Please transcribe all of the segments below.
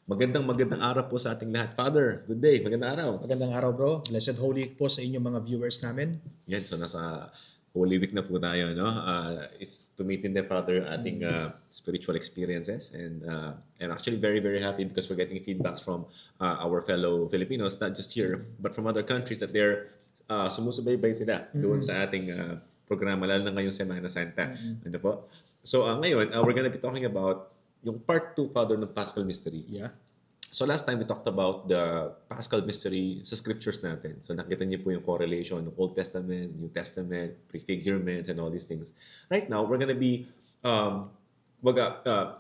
Magandang araw po sa ating lahat. Father, good day. Magandang araw. Magandang araw bro. Blessed Holy Week po sa inyong mga viewers namin. Yan, so nasa Holy Week na po tayo, no? It's to meet in the Father ating spiritual experiences, and I'm actually very, very happy because we're getting feedbacks from our fellow Filipinos, not just here, but from other countries that they're sumusubaybay sila doon sa ating programa, lalo na ngayong Semana Santa. Ano po? So ngayon, we're gonna be talking about yung part 2, Father, ng Paschal Mystery. Yeah. So last time we talked about the Paschal Mystery sa scriptures natin. So nakita niyo po yung correlation ng Old Testament, New Testament, prefigurements, and all these things. Right now, we're gonna be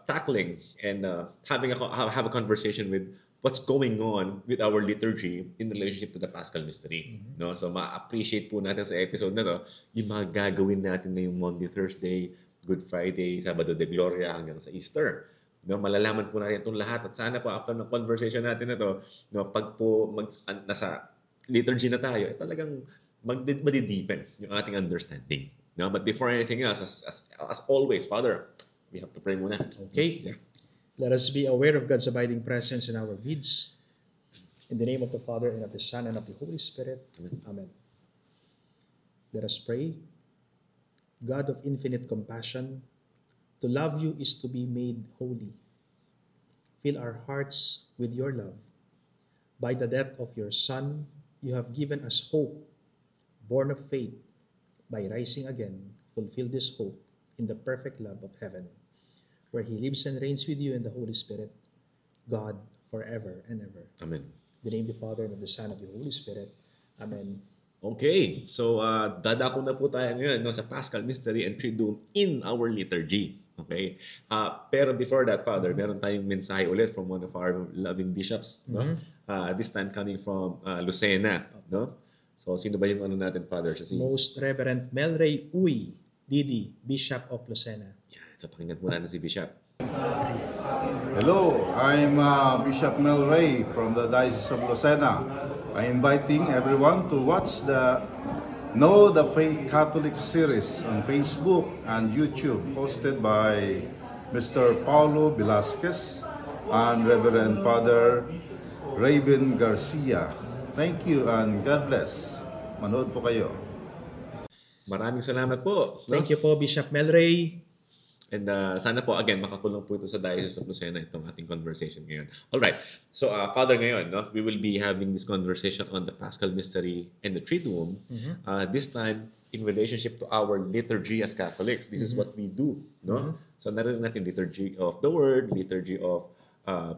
tackling and have a conversation with what's going on with our liturgy in relationship to the Paschal Mystery. No? So ma-appreciate po natin sa episode na to yung mga gagawin natin ngayong Monday, Thursday, Good Friday, Sabado de Gloria hanggang sa Easter. No, malalaman po natin itong lahat, at sana po after ng conversation natin na to, no, pag po nasa liturgy na tayo, talagang madideepen yung ating understanding. No? But before anything else, as always, Father, we have to pray muna. Okay. Yeah. Let us be aware of God's abiding presence in our midst. In the name of the Father, and of the Son, and of the Holy Spirit. Amen. Let us pray. God of infinite compassion, to love you is to be made holy. Fill our hearts with your love. By the death of your Son, you have given us hope, born of faith. By rising again, fulfill this hope in the perfect love of heaven, where he lives and reigns with you in the Holy Spirit, God, forever and ever. Amen. In the name of the Father, and of the Son, and of the Holy Spirit. Amen. Okay, so dadako na po tayo ngayon, no, sa Paschal Mystery and Triduum in our liturgy. Okay? Pero before that, Father, meron tayong mensahe ulit from one of our loving bishops. No? This time coming from Lucena. No? So, sino ba yung natin, Father? Most Reverend Melray Uy Didi, Bishop of Lucena. Yeah, so pakinggan po natin si Bishop. Hello, I'm Bishop Melray from the Diocese of Lucena. I'm inviting everyone to watch the Know the Faith Catholic series on Facebook and YouTube, hosted by Mr. Paulo Velasquez and Reverend Father Raven Garcia. Thank you and God bless. Manood po kayo. Maraming salamat po. No? Thank you po, Bishop Melray. And sana po, again, makatulong po ito sa Diocese of Lucena itong ating conversation ngayon. Alright, so Father, ngayon, no, we will be having this conversation on the Paschal Mystery and the Triduum. This time, in relationship to our liturgy as Catholics. This is what we do. No? So narinig natin liturgy of the Word, liturgy of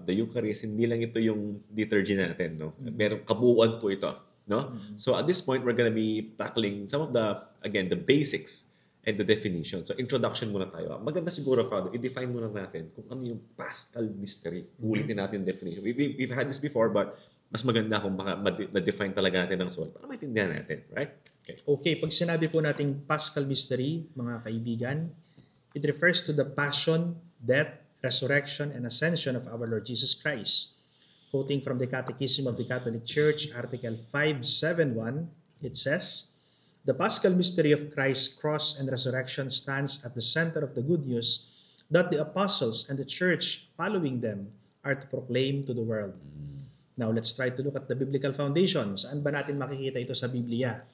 the Eucharist. Hindi lang ito yung liturgy natin. No? Merong kabuuan po ito. No? So at this point, we're gonna be tackling some of the, again, the basics and the definition. So, introduction muna tayo. Maganda siguro, Father, i-define muna natin kung ano yung Paschal Mystery. Ulitin natin yung definition. We've had this before, but mas maganda kung ma-define talaga natin ng soul para maintindihan natin. Right? Okay, pag sinabi po nating Paschal Mystery, mga kaibigan, it refers to the passion, death, resurrection, and ascension of our Lord Jesus Christ. Quoting from the Catechism of the Catholic Church, Article 571, it says, "The Paschal mystery of Christ's cross and resurrection stands at the center of the good news that the apostles and the church following them are to proclaim to the world." Now, let's try to look at the biblical foundation. Saan ba natin makikita ito sa Biblia?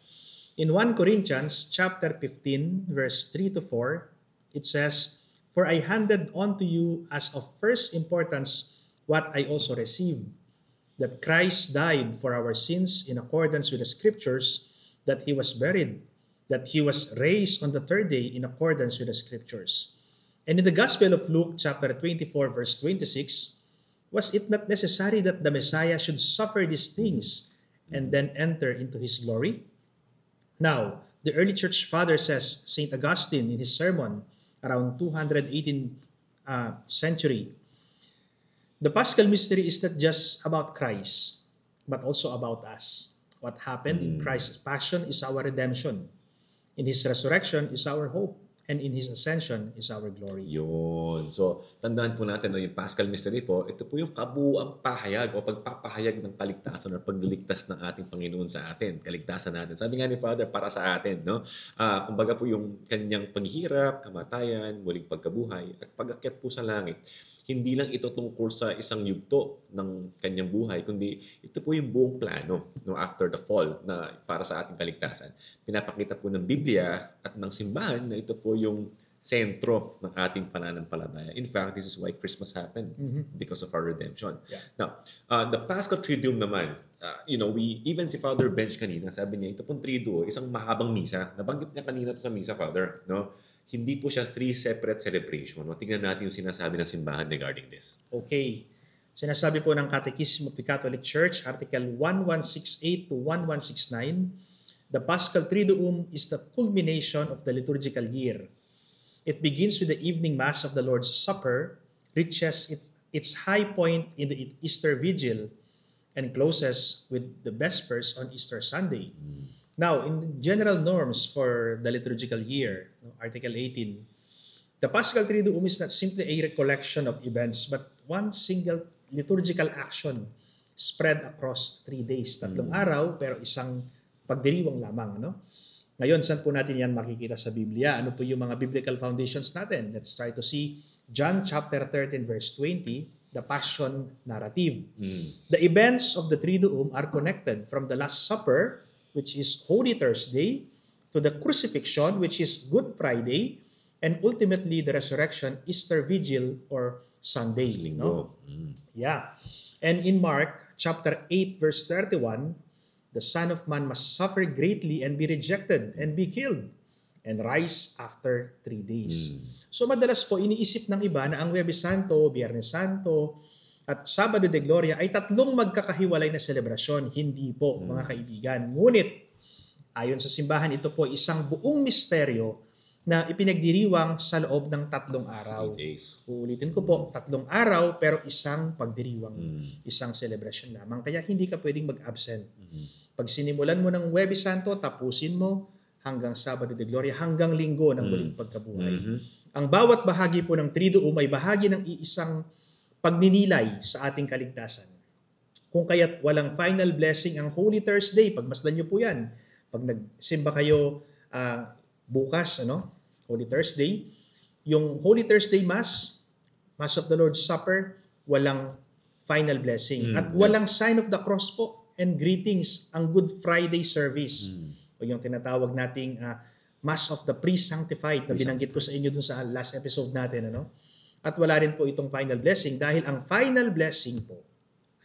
In 1 Corinthians chapter 15, verse 3 to 4, it says, "For I handed on to you as of first importance what I also received, that Christ died for our sins in accordance with the Scriptures, that he was buried, that he was raised on the third day in accordance with the Scriptures." And in the Gospel of Luke chapter 24 verse 26, "Was it not necessary that the Messiah should suffer these things and then enter into his glory?" Now, the early church father says, St. Augustine in his sermon around 218 century, the Paschal mystery is not just about Christ, but also about us. What happened in Christ's passion is our redemption. In his resurrection is our hope. And in his ascension is our glory. Yun. So, tandaan po natin, no, yung Paschal Mystery po, ito po yung kabuuang pahayag o pagpapahayag ng kaligtasan o pagliligtas ng ating Panginoon sa atin. Kaligtasan natin. Sabi nga ni Father, para sa atin. No? Kumbaga po yung kanyang paghihirap, kamatayan, muling pagkabuhay, at pag-akyat po sa langit. hindi lang ito tungkol sa isang yugto ng kanyang buhay, kundi ito po yung buong plano no, after the fall na para sa ating kaligtasan. Pinapakita po ng Biblia at ng simbahan na ito po yung sentro ng ating pananampalataya. In fact, this is why Christmas happened because of our redemption. Yeah. Now, the Paschal Triduum naman, even si Father Bench kanina, sabi niya, ito pong Triduo, isang mahabang misa. Nabanggit niya kanina to sa misa, Father. No? Hindi po siya 3 separate celebration. No? Tingnan natin yung sinasabi ng simbahan regarding this. Okay. Sinasabi po ng Catechism of the Catholic Church, Article 1168 to 1169, the Paschal Triduum is the culmination of the liturgical year. It begins with the evening Mass of the Lord's Supper, reaches its high point in the Easter Vigil, and closes with the Vespers on Easter Sunday. Now, in general norms for the liturgical year, Article 18, the Paschal Triduum is not simply a recollection of events, but one single liturgical action spread across 3 days. 3 araw, pero isang pagdiriwang lamang. No? Ngayon, saan po natin yan makikita sa Biblia? Ano po yung mga biblical foundations natin? Let's try to see John chapter 13 verse 20, the Passion narrative. The events of the Triduum are connected from the Last Supper, which is Holy Thursday, to the Crucifixion, which is Good Friday, and ultimately the Resurrection, Easter Vigil, or Sunday. No? Yeah. And in Mark chapter 8 verse 31, the Son of Man must suffer greatly and be rejected and be killed and rise after 3 days. So madalas po iniisip ng iba na ang Huwebes Santo, Biyernes Santo, at Sabado de Gloria ay 3 magkakahiwalay na selebrasyon. Hindi po, mga kaibigan. Ngunit, ayon sa simbahan, ito po isang buong misteryo na ipinagdiriwang sa loob ng 3 araw. 3 days. Uulitin ko po, 3 araw pero isang pagdiriwang, isang celebration lamang. Kaya hindi ka pwedeng mag-absent. Pag sinimulan mo ng Huwebes Santo, tapusin mo hanggang Sabado de Gloria, hanggang Linggo ng muling pagkabuhay. Ang bawat bahagi po ng Triduum ay bahagi ng iisang pagninilay sa ating kaligtasan. Kung kaya't walang final blessing ang Holy Thursday, pagmasdan nyo po yan. Pag nagsimba kayo bukas, Holy Thursday, yung Holy Thursday Mass, Mass of the Lord's Supper, walang final blessing. At walang sign of the cross po and greetings ang Good Friday service. O yung tinatawag nating Mass of the Pre-Sanctified na binanggit ko sa inyo dun sa last episode natin. At wala rin po itong final blessing dahil ang final blessing po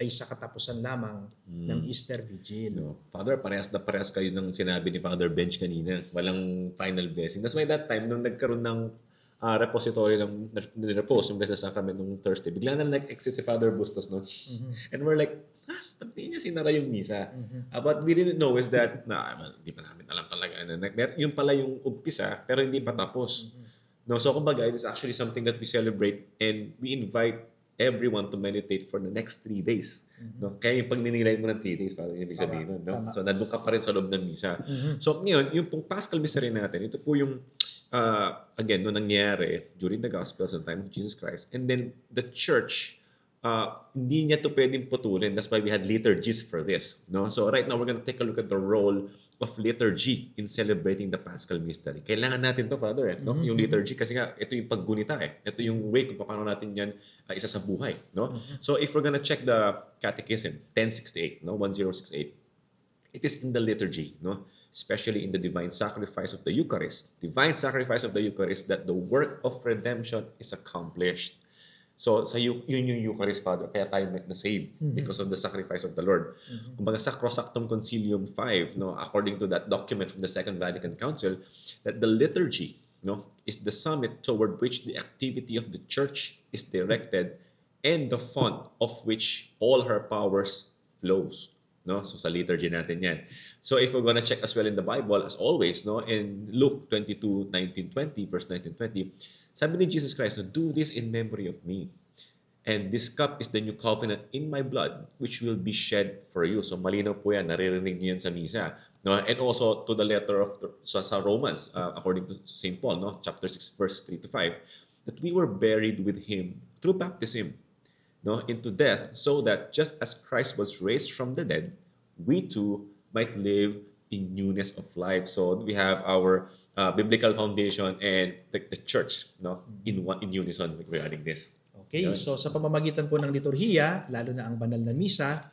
ay sa katapusan lamang ng Easter Vigil. No. Father, parehas na parehas kayo ng sinabi ni Father Bench kanina. Walang final blessing. That's why that time, nung nagkaroon ng repository ng repose, yung Blessed Sacrament nung Thursday, bigla na nag-exit si Father Bustos. No? And we're like, ba't di niya sinara yung misa? What we didn't know is that, hindi pa namin alam talaga. Yung pala yung umpisa, pero hindi pa tapos. No, so kumbaga, it is actually something that we celebrate and we invite everyone to meditate for the next 3 days. No? Kaya yung pag ninilay mo ng 3 days, parang ibig sabihin nun. No? So nandun ka pa rin sa loob ng misa. So ngayon, yung pong Paschal Mystery natin, ito po yung, again, no nangyari during the Gospels in the time of Jesus Christ. And then the Church, hindi niya to pwedeng putulin. That's why we had liturgies for this. No? So right now, we're going to take a look at the role of liturgy in celebrating the Paschal Mystery. Kailangan natin to, Father, no? Yung liturgy kasi nga, ito yung paggunita Ito yung way kung paano natin yan isa sa buhay, no? So if we're gonna check the Catechism 1068, no? 1068, it is in the liturgy, no? Especially in the divine sacrifice of the Eucharist. Divine sacrifice of the Eucharist that the work of redemption is accomplished. So, yun yung Eucharist, Father. Kaya tayo na-save because of the sacrifice of the Lord. Kumbaga, Sacrosanctum Concilium 5, no, according to that document from the Second Vatican Council, that the liturgy, no, is the summit toward which the activity of the Church is directed and the font of which all her powers flows. No? So, sa liturgy natin yan. So, if we're gonna check as well in the Bible, as always, no, in Luke 22, 19-20, verse 19-20, sabi ni Jesus Christ, do this in memory of me. And this cup is the new covenant in my blood, which will be shed for you. So malinaw po yan, naririnig niyo yan sa misa. No? And also to the letter of sa Romans, according to St. Paul, no? Chapter 6, verse 3-5, that we were buried with him through baptism, no, into death, so that just as Christ was raised from the dead, we too might live in newness of life. So we have our biblical foundation and the church, no, in unison regarding this. Okay, Yun. so sa pamamagitan po ng liturhiya, lalo na ang banal na misa,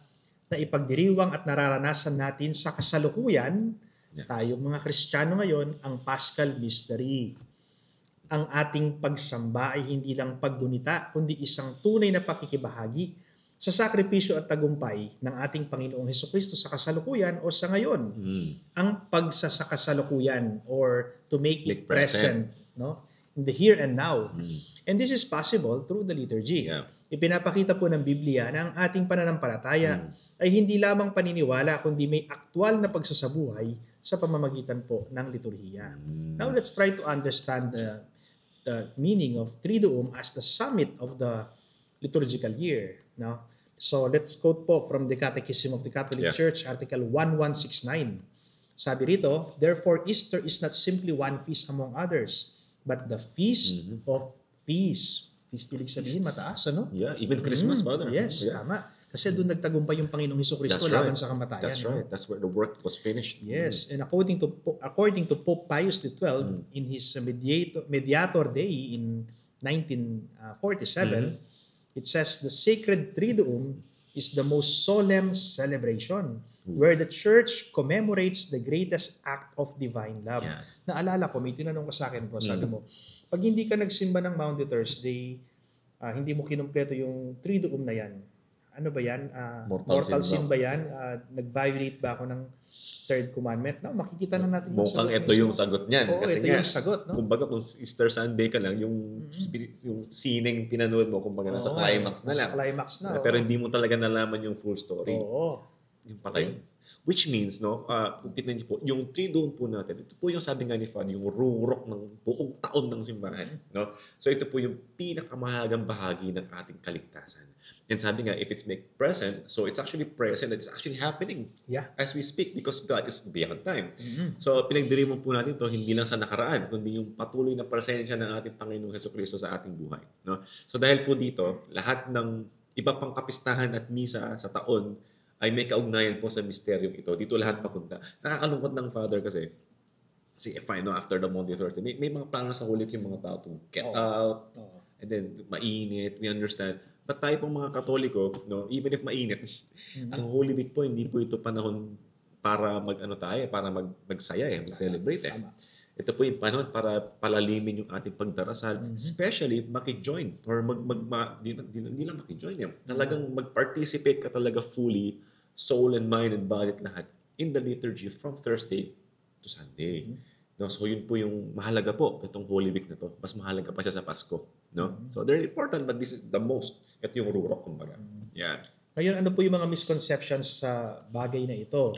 na ipagdiriwang at nararanasan natin sa kasalukuyan, tayong mga Kristiyano ngayon, ang Paschal Mystery. Ang ating pagsamba ay hindi lang paggunita, kundi isang tunay na pakikibahagi sa sakripisyo at tagumpay ng ating Panginoong Hesukristo sa kasalukuyan o sa ngayon. Ang pagsasakasalukuyan or to make it present, no? In the here and now. And this is possible through the liturgy. Yeah. Ipinapakita po ng Biblia na ang ating pananampalataya ay hindi lamang paniniwala kundi may aktwal na pagsasabuhay sa pamamagitan po ng liturhiya. Now let's try to understand the meaning of Triduum as the summit of the liturgical year. No? So let's quote po from the Catechism of the Catholic Church, Article 1169. Sabi rito, therefore Easter is not simply one feast among others, but the feast of feasts. Feast, ibig sabihin, mataas, ano? Yeah, even Christmas, Father. Yes, tama. Kasi doon nagtagumpay yung Panginoong Hesukristo laban sa kamatayan. That's right. That's where the work was finished. Yes, and according to Pope Pius XII, in his Mediator Dei in 1947, it says the Sacred Triduum is the most solemn celebration where the Church commemorates the greatest act of divine love. Yeah. Naalala ko, may tinanong ka sa akin, bro, sabi mo, pag hindi ka nagsimba ng Maundy Thursday, hindi mo kinumpleto yung Triduum na yan, ano ba yan? Mortal sin ba yan? Nag-violate ba ako ng third commandment? No, makikita na natin yung mukhang sagot. Ito yung sagot niyan. Oo, kasi ito yung sagot. No? Kumbaga kung Easter Sunday ka lang, yung sining pinanood mo, kumbaga nasa climax na lang. Nasa climax na. Pero hindi mo talaga nalaman yung full story. Oo. Yung pala yun. Which means, no, kung tignan niyo po, yung Triduum po natin, ito po yung sabi nga ni Fad, yung rurok ng buong taon ng simbahan. No? So ito po yung pinakamahalagang bahagi ng ating kaligtasan. And sabi nga, if it's make present, so it's actually present, it's actually happening as we speak because God is beyond time. So pinagdiriwang po natin to hindi lang sa nakaraan, kundi yung patuloy na presensya ng ating Panginoong Hesukristo sa ating buhay. No? So dahil po dito, lahat ng iba pang kapistahan at misa sa taon ay may kaugnayan po sa misteryong ito. Dito lahat papunta. Nakakalungkot ng Father kasi fine, no, after the Maundy Thursday, may mga plano sa huli yung mga tao to get out, and then mainit, we understand. But tayo pong mga Katoliko, no, even if mainit, ang Holy Week po, hindi po ito panahon para magsaya, mag-celebrate. Ito po yung panahon para palalimin yung ating pagdarasal, especially maki-join or hindi lang maki-join. Talagang mag-participate ka talaga fully, soul and mind and body at lahat in the liturgy from Thursday to Sunday. No, so yun po yung mahalaga po itong Holy Week na to. Mas mahalaga pa siya sa Pasko, no? So they're important but this is the most. Ito yung rurok kumbaga. Yeah. Ngayon, ano po yung mga misconceptions sa bagay na ito?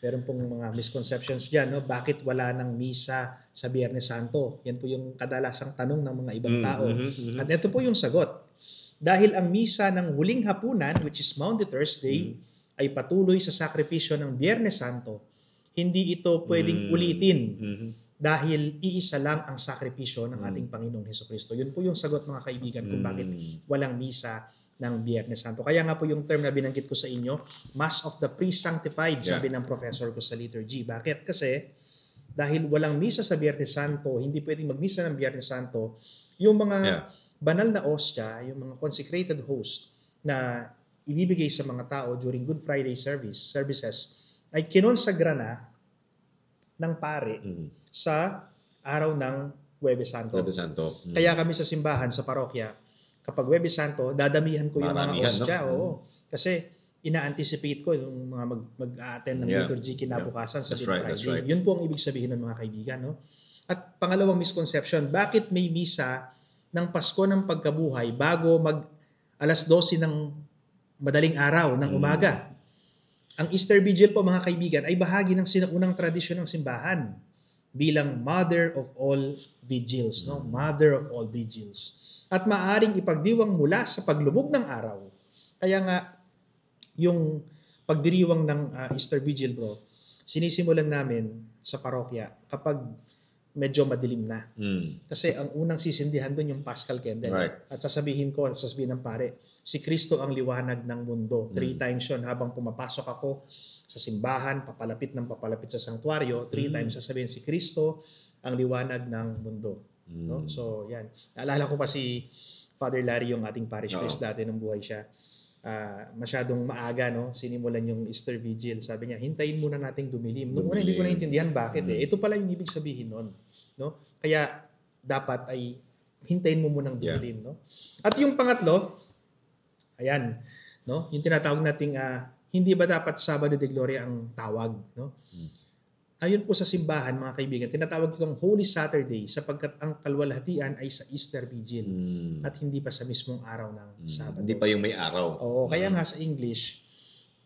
Meron pong mga misconceptions diyan, no? Bakit wala ng misa sa Biyernes Santo? Yan po yung kadalasang tanong ng mga ibang tao. At ito po yung sagot. Dahil ang misa ng huling hapunan, which is Maundy Thursday, ay patuloy sa sakripisyo ng Biyernes Santo, hindi ito pwedeng ulitin dahil iisa lang ang sakripisyo ng ating Panginoong Hesukristo. Yun po yung sagot, mga kaibigan, kung bakit walang misa ng Biyernes Santo. Kaya nga po yung term na binanggit ko sa inyo, Mass of the Pre-Sanctified, sabi ng professor ko sa liturgy. Bakit? Kasi dahil walang misa sa Biyernes Santo, hindi pwedeng magmisa ng Biyernes Santo, yung mga banal na ostia, yung mga consecrated host na ibibigay sa mga tao during Good Friday services, ay kinonsagra na ng pare sa araw ng Huwebes Santo. Kaya kami sa simbahan, sa parokya, kapag Huwebes Santo, dadamihan ko yung mga ostia. No? Kasi ina-anticipate ko yung mga mag-attend ng liturgy kinabukasan sa Good Friday. Yun po ang ibig sabihin ng mga kaibigan. No? At pangalawang misconception, bakit may misa ng Pasko ng Pagkabuhay bago alas 12 ng madaling araw ng umaga? Ang Easter Vigil po, mga kaibigan, ay bahagi ng sinaunang tradisyon ng simbahan bilang Mother of all vigils, no? Mother of all vigils. At maaring ipagdiwang mula sa paglubog ng araw. Kaya nga, yung pagdiriwang ng Easter Vigil, bro, sinisimulan namin sa parokya kapag medyo madilim na. Kasi ang unang sisindihan doon yung Paschal Candle. At sasabihin ng pare, si Kristo ang liwanag ng mundo. 3 times yun habang pumapasok ako sa simbahan, papalapit sa sanktuaryo, 3 times sasabihin si Kristo ang liwanag ng mundo. No? So, yan. Naalala ko pa si Father Larry yung ating parish Oo. priest dati nung buhay siya. Masyadong maaga, no? Sinimulan yung Easter Vigil. Sabi niya, hintayin muna nating dumilim. Noong una, hindi ko naintindihan bakit eh. Ito pala yung ibig sabihin nun. No? Kaya, dapat ay hintayin mo munang dumilim. No? At yung pangatlo, ayan, no? Yung tinatawag nating, hindi ba dapat Sabado de Gloria ang tawag? No? Ayon po sa simbahan, mga kaibigan, tinatawag itong Holy Saturday sapagkat ang kalwalhatian ay sa Easter Vigil at hindi pa sa mismong araw ng Sabado. Hindi pa yung may araw. Oo, kaya nga sa English,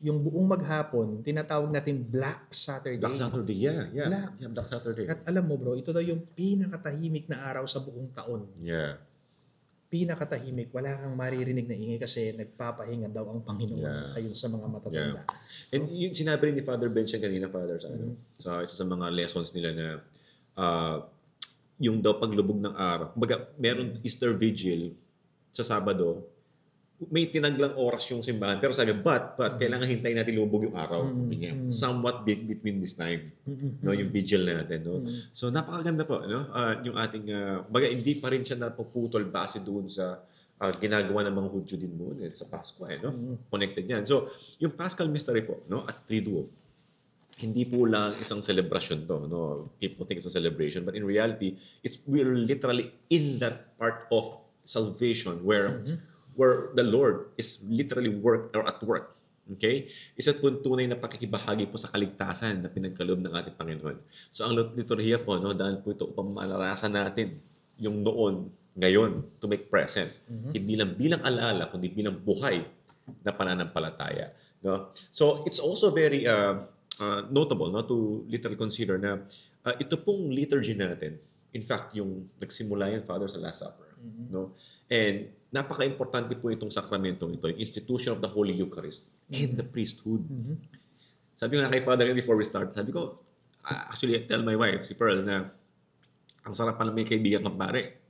yung buong maghapon, tinatawag natin Black Saturday. Black Saturday, yeah. Black. Yeah, Black Saturday. At alam mo bro, ito daw yung pinakatahimik na araw sa buong taon. Yeah. Pinakatahimik, wala kang maririnig na ingay kasi nagpapahinga daw ang Panginoon ayon sa mga matatanda. And yung sinabi rin ni Father Bench kanina, Father, sa isa sa mga lessons nila na yung daw paglubog ng araw. Kumbaga, meron Easter Vigil sa Sabado, may tinaglang oras yung simbahan. Pero sabi, but kailangan hintayin natin lubog yung araw. Somewhat big between this time. No, yung vigil natin. No? So, napakaganda po. No? Yung ating, baga, hindi pa rin siya napuputol base doon sa ginagawa ng mga Hudyo din mo sa Pasko. No? Connected yan. So, yung Paschal Mystery po, no? At Triduum, hindi po lang isang celebration to. No? People think it's a celebration. But in reality, we're literally in that part of salvation where the Lord is literally at work. Okay? Isa po tunay na pakikibahagi po sa kaligtasan na pinagkaloob ng ating Panginoon. So ang liturhiya po, no, dahil po ito upang malarasan natin yung noon, ngayon, to make present. Hindi lang bilang alaala, kundi bilang buhay na pananampalataya. No? So it's also very notable, no, to literally consider na ito pong liturgy natin, in fact, yung nagsimula yan, Father, sa Last Supper. No? And napaka-importante po itong sakramentong ito, yung institution of the Holy Eucharist and the priesthood. Sabi ko nga kay Father before we start, sabi ko, actually, I tell my wife, si Pearl, na ang sarap pala may kaibigan kang pare.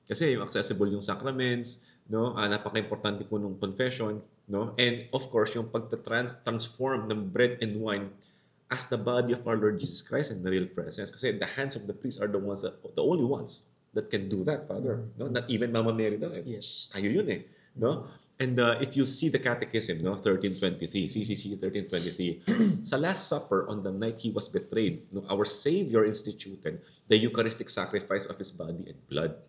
Kasi yung accessible yung sacraments, no? Napaka-importante po nung confession, no? And of course, yung pagta-transform ng bread and wine as the body of our Lord Jesus Christ in the real presence. Kasi the hands of the priest are the only ones that can do that, Father. No? Not even Mama Mary daw. Yes. Kayo yun eh. No? And if you see the Catechism, no, 1323, CCC 1323, sa Last Supper, on the night He was betrayed, no, our Savior instituted the Eucharistic sacrifice of His body and blood.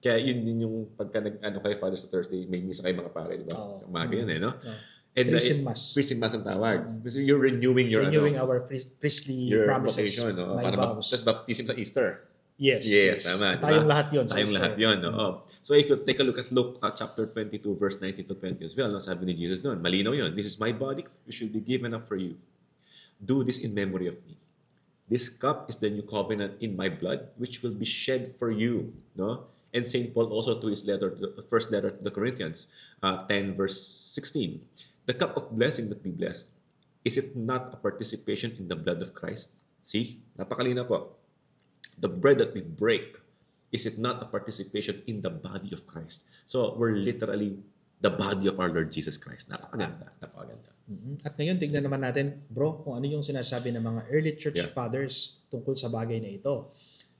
Kaya yun din yung pagka kay Father sa Thursday, may misa kayo mga pare, di ba? Umaga yun eh, no? And Christian Mass. Christian Mass ang tawag. So you're renewing your our priestly promises. Vocation, no? My vows. Tapos baptism sa Easter. Yes. Tama. Tayong lahat yun. Tayong lahat yun. So if you take a look at Luke chapter 22, verse 19 to 20 as well, no? Sabi ni Jesus doon, malinaw yun. This is my body, which should be given up for you. Do this in memory of me. This cup is the new covenant in my blood, which will be shed for you. No? And St. Paul also to his first letter to the Corinthians, 10 verse 16. The cup of blessing that we bless, is it not a participation in the blood of Christ? See? Napakalina po. The bread that we break, is it not a participation in the body of Christ? So, we're literally the body of our Lord Jesus Christ. Napakaganda. At ngayon, tignan naman natin, bro, kung ano yung sinasabi ng mga early church fathers tungkol sa bagay na ito.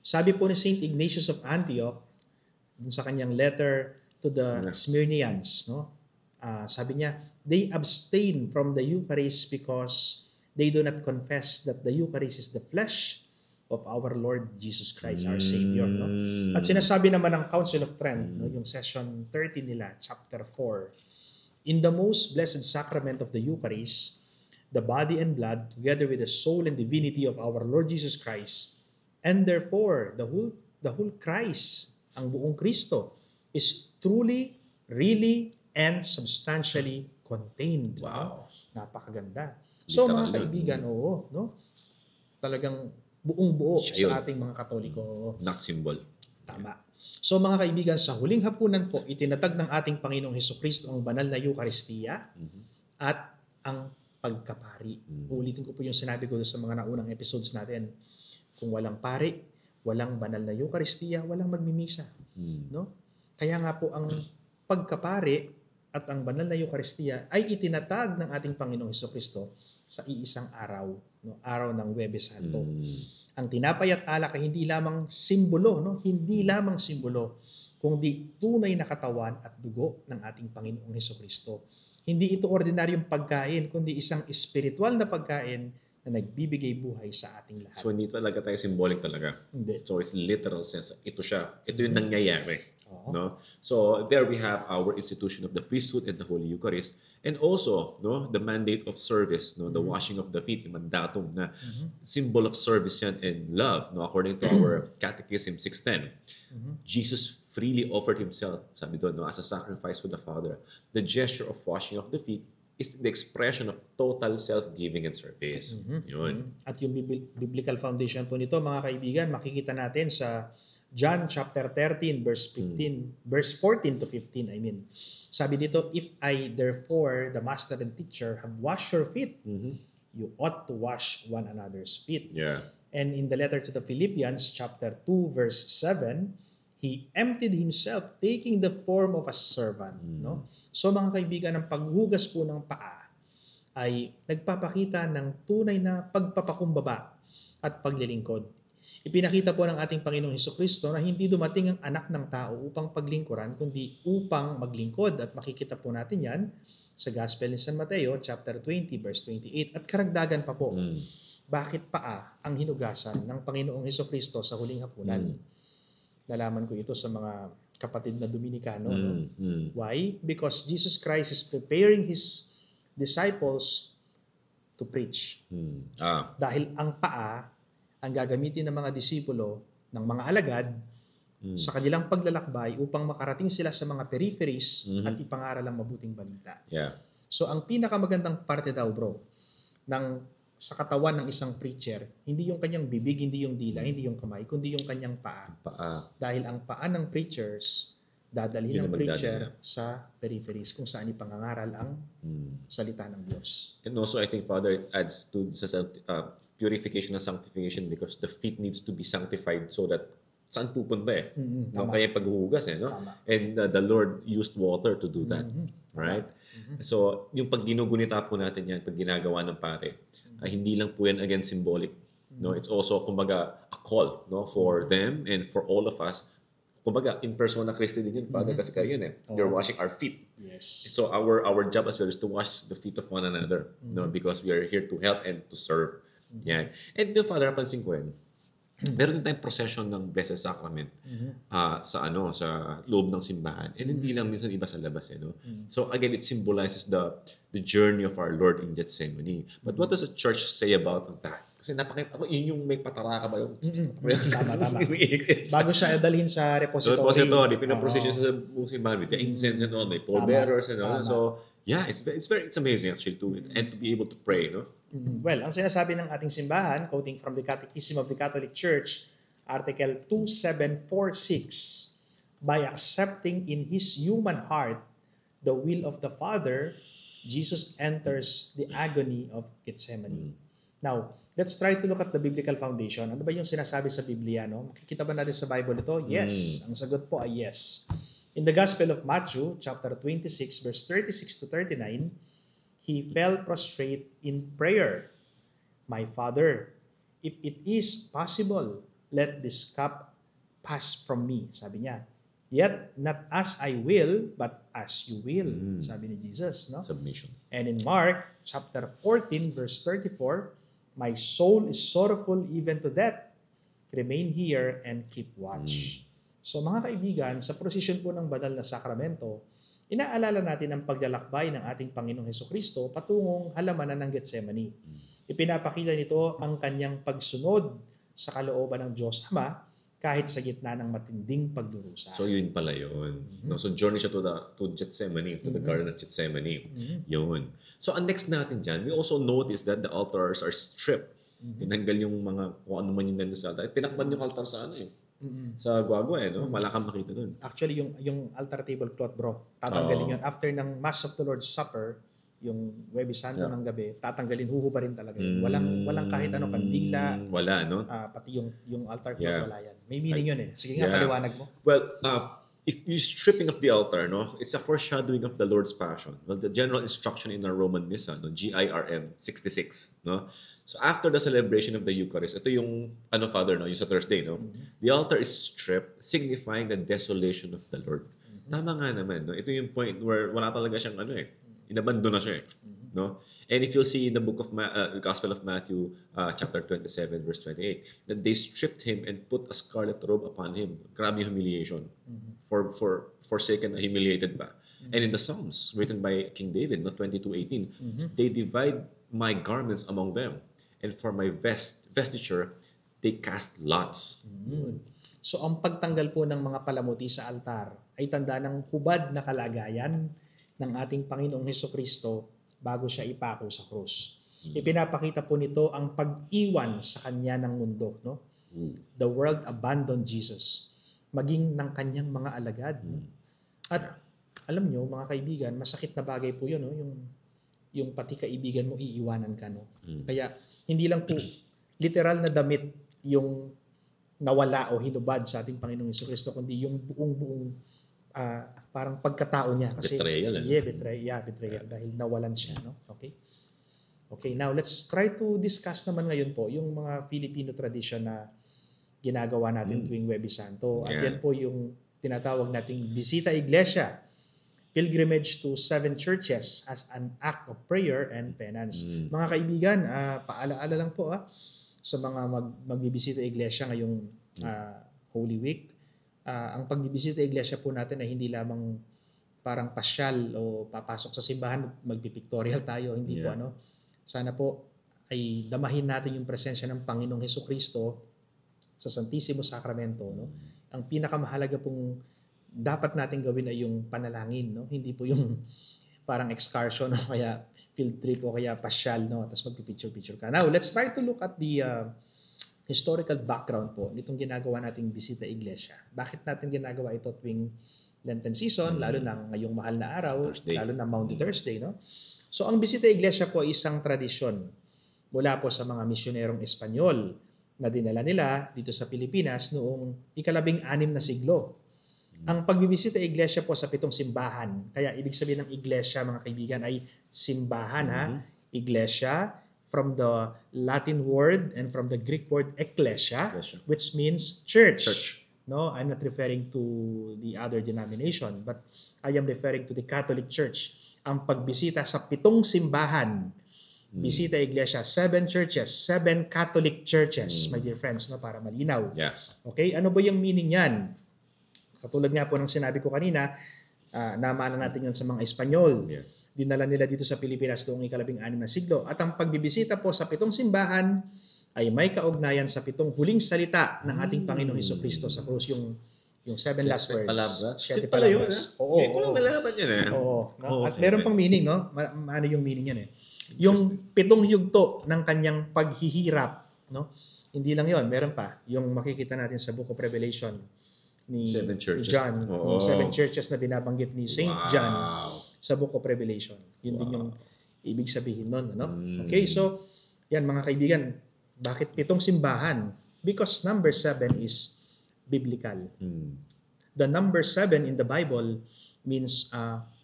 Sabi po ni St. Ignatius of Antioch, dun sa kanyang letter to the Smyrnians, no? Sabi niya, they abstain from the Eucharist because they do not confess that the Eucharist is the flesh of our Lord Jesus Christ, our Savior. No? At sinasabi naman ng Council of Trent, no, yung session 30 nila, chapter 4, in the most blessed sacrament of the Eucharist, the body and blood, together with the soul and divinity of our Lord Jesus Christ, and therefore, the whole Christ, ang buong Kristo, is truly, really, and substantially contained. Wow. No? Napakaganda. So mga kaibigan, oo, no? Talagang buong-buo sa ating mga Katoliko. Not symbol. Tama. So mga kaibigan, sa huling hapunan po, itinatag ng ating Panginoong Hesukristo ang banal na Eucharistia at ang pagkapari. Ulitin ko po yung sinabi ko sa mga naunang episodes natin. Kung walang pari, walang banal na Eucharistia, walang magmimisa. No? Kaya nga po ang pagkapari at ang banal na Eucharistia ay itinatag ng ating Panginoong Hesukristo sa iisang araw, no? Araw ng Huwebes Santo. Ang tinapay at alak ay hindi lamang simbolo, no? Hindi lamang simbolo, kundi tunay na katawan at dugo ng ating Panginoong Hesukristo. Hindi ito ordinaryong pagkain, kundi isang espiritual na pagkain na nagbibigay buhay sa ating lahat. So hindi talaga tayo symbolic talaga. Hindi. So it's literal sense. Ito siya. Ito yung nangyayari. Oo. No? So there we have our institution of the priesthood and the Holy Eucharist, and also the mandate of service, the washing of the feet, yung mandatum na symbol of service yan and love, according to our Catechism 610. Jesus freely offered himself, sabi doon, as a sacrifice to the Father. The gesture of washing of the feet is the expression of total self-giving and service. Yun. At yung biblical foundation po nito, mga kaibigan, makikita natin sa John chapter 13 verse 14 to 15, I mean. Sabi dito, if I therefore, the master and teacher, have washed your feet, you ought to wash one another's feet. Yeah. And in the letter to the Philippians chapter 2 verse 7, he emptied himself, taking the form of a servant. No? So mga kaibigan, ang paghugas po ng paa ay nagpapakita ng tunay na pagpapakumbaba at paglilingkod. Ipinakita po ng ating Panginoong Hesukristo na hindi dumating ang anak ng tao upang paglingkuran, kundi upang maglingkod. At makikita po natin yan sa Gospel ni San Mateo, chapter 20, verse 28. At karagdagan pa po, bakit paa ang hinugasan ng Panginoong Hesukristo sa huling hapunan? Nalaman ko ito sa mga kapatid na Dominikano. Why? Because Jesus Christ is preparing His disciples to preach. Dahil ang paa ang gagamitin ng mga disipulo, ng mga alagad, sa kanilang paglalakbay upang makarating sila sa mga peripheries at ipangaral ang mabuting balita. Yeah. So ang pinakamagandang parte daw, bro, sa katawan ng isang preacher, hindi yung kanyang bibig, hindi yung dila, hindi yung kamay, kundi yung kanyang paa. Dahil ang paa ng preachers, dadalhin ng preacher sa peripheries kung saan ipangangaral ang salita ng Diyos. And also, I think, Father, it adds to purification and sanctification because the feet needs to be sanctified so that saan pupunta kaya paghuhugas no? And the Lord used water to do that. Right? So, yung pag ginugunita po natin yan, pag ginagawa ng pare, hindi lang po yan again symbolic. No? It's also, kumbaga, a call for them and for all of us. Kumbaga, in persona Christi din yun, Father, kasi kayo yun You're washing our feet. Yes. So, our job as well is to wash the feet of one another because we are here to help and to serve. Yan. And Father, napansin ko meron din tayong procession ng Blessed Sacrament sa loob ng simbahan. And hindi lang minsan iba sa labas. So again, it symbolizes the journey of our Lord in Gethsemane. But what does the church say about that? Kasi yun yung may pataraka ba yung... Tama. Bago siya dalhin sa repository. Pinaprocession sa buong simbahan with the incense and all, may pallbearers and all. So, yeah, it's amazing actually to be able to pray, Well, ang sinasabi ng ating simbahan, quoting from the Catechism of the Catholic Church, Article 2746, by accepting in His human heart the will of the Father, Jesus enters the agony of Gethsemane. Now, let's try to look at the biblical foundation. Ano ba yung sinasabi sa Biblia? Makikita ba natin sa Bible ito? Yes. Ang sagot po ay yes. In the Gospel of Matthew, chapter 26, verse 36 to 39, He fell prostrate in prayer. My Father, if it is possible, let this cup pass from me. Sabi niya. Yet, not as I will, but as you will. Sabi ni Jesus. Submission. And in Mark, chapter 14, verse 34, my soul is sorrowful even to death. Remain here and keep watch. So mga kaibigan, sa prosesyon po ng banal na sakramento, inaalala natin ang paglalakbay ng ating Panginoong Hesukristo patungong halamanan ng Gethsemane. Ipinapakita nito ang kanyang pagsunod sa kalooban ng Diyos Ama kahit sa gitna ng matinding pagdurusa. So yun pala yun. So journey siya to Gethsemane, to the Garden of Gethsemane. Yun. So ang next natin dyan, we also notice that the altars are stripped. Tinanggal yung mga kung ano man yung nandun sa altar. Tinakpan yung altar sa sa guagua wala kang makita doon. Actually, yung altar tablecloth, bro, tatanggalin yun. After ng Mass of the Lord's Supper, yung Huwebes Santo ng gabi, tatanggalin, huhubarin talaga yun. Walang kahit ano, kandila. Wala, pati yung altar cloth, wala yan. May meaning yun Sige nga, paliwanag mo. Well, if you're stripping of the altar, it's a foreshadowing of the Lord's Passion. Well, the general instruction in our Roman Missa, GIRM 66, So after the celebration of the Eucharist, ito yung Father, no, yung sa Thursday, no? The altar is stripped, signifying the desolation of the Lord. Tama nga naman, no? Ito yung point where wala talaga siyang inabandon na siya, no? And if you'll see in the book of Gospel of Matthew, chapter 27, verse 28, that they stripped him and put a scarlet robe upon him. Grabe yung humiliation. For forsaken, humiliated ba? And in the Psalms, written by King David, no, 22:18, they divide my garments among them, and for my vestiture, they cast lots. So ang pagtanggal po ng mga palamuti sa altar ay tanda ng hubad na kalagayan ng ating Panginoong Hesukristo bago siya ipako sa krus. Ipinapakita po nito ang pag-iwan sa kanya ng mundo, no? The world abandoned Jesus, maging ng kanyang mga alagad, no? At alam nyo, mga kaibigan, masakit na bagay po yun, no? Yung pati kaibigan mo iiwanan ka, no? Kaya hindi lang po literal na damit yung nawala o hinubad sa ating Panginoong Hesukristo, kundi yung buong parang pagkatao niya. Kasi, betrayal. Betrayal. Dahil nawalan siya. No? Okay, now let's try to discuss naman ngayon po yung mga Filipino tradition na ginagawa natin tuwing Huwebes Santo. At yan po yung tinatawag nating Bisita Iglesia, pilgrimage to 7 churches as an act of prayer and penance. Mga kaibigan, paalaala lang po sa mga magbibisita iglesia ngayong Holy Week. Ang pagbibisita iglesia po natin ay hindi lamang parang pasyal o papasok sa simbahan, magpipictorial tayo, hindi po Sana po ay damahin natin yung presensya ng Panginoong Hesukristo sa Santissimo Sacramento, no? Ang pinakamahalaga pong dapat natin gawin ay yung panalangin, no? Hindi po yung parang excursion o kaya field trip o kaya pasyal, no? Tapos magpipicture-picture ka. Now, let's try to look at the historical background po nitong ginagawa nating bisita iglesia. Bakit natin ginagawa ito tuwing Lenten season, lalo na ngayong mahal na araw, lalo na Maundy Thursday, no? So, ang bisita iglesia po ay isang tradisyon mula po sa mga misyonerong Espanyol na dinala nila dito sa Pilipinas noong ika-16 na siglo. Ang pagbibisita iglesia po sa 7 simbahan. Kaya ibig sabihin ng iglesia, mga kaibigan, ay simbahan, Iglesia, from the Latin word and from the Greek word ecclesia, which means church. No, I'm not referring to the other denomination, but I am referring to the Catholic Church. Ang pagbisita sa 7 simbahan, bisita iglesia, 7 churches, 7 Catholic churches, my dear friends, no, para malinaw. Okay, ano ba yung meaning yan? Katulad nga po ng sinabi ko kanina, namana natin yan sa mga Espanyol. Dinala nila dito sa Pilipinas noong ika-16 na siglo. At ang pagbibisita po sa 7 simbahan ay may kaugnayan sa 7 huling salita ng ating Panginoong Hesukristo sa krus, yung 7 last words. Siete palabras. Oo. Hindi ko lang nalaman yan At meron pang meaning, no? Ano yung meaning yan Yung 7 yugto ng kanyang paghihirap, no? Hindi lang yon, meron pa. Yung makikita natin sa Book of Revelation ni 7 churches. John. 7 churches na binabanggit ni Saint John sa Book of Revelation. Yun din yung ibig sabihin nun. Ano? Okay, so yan mga kaibigan, bakit 7 simbahan? Because number 7 is biblical. The number 7 in the Bible means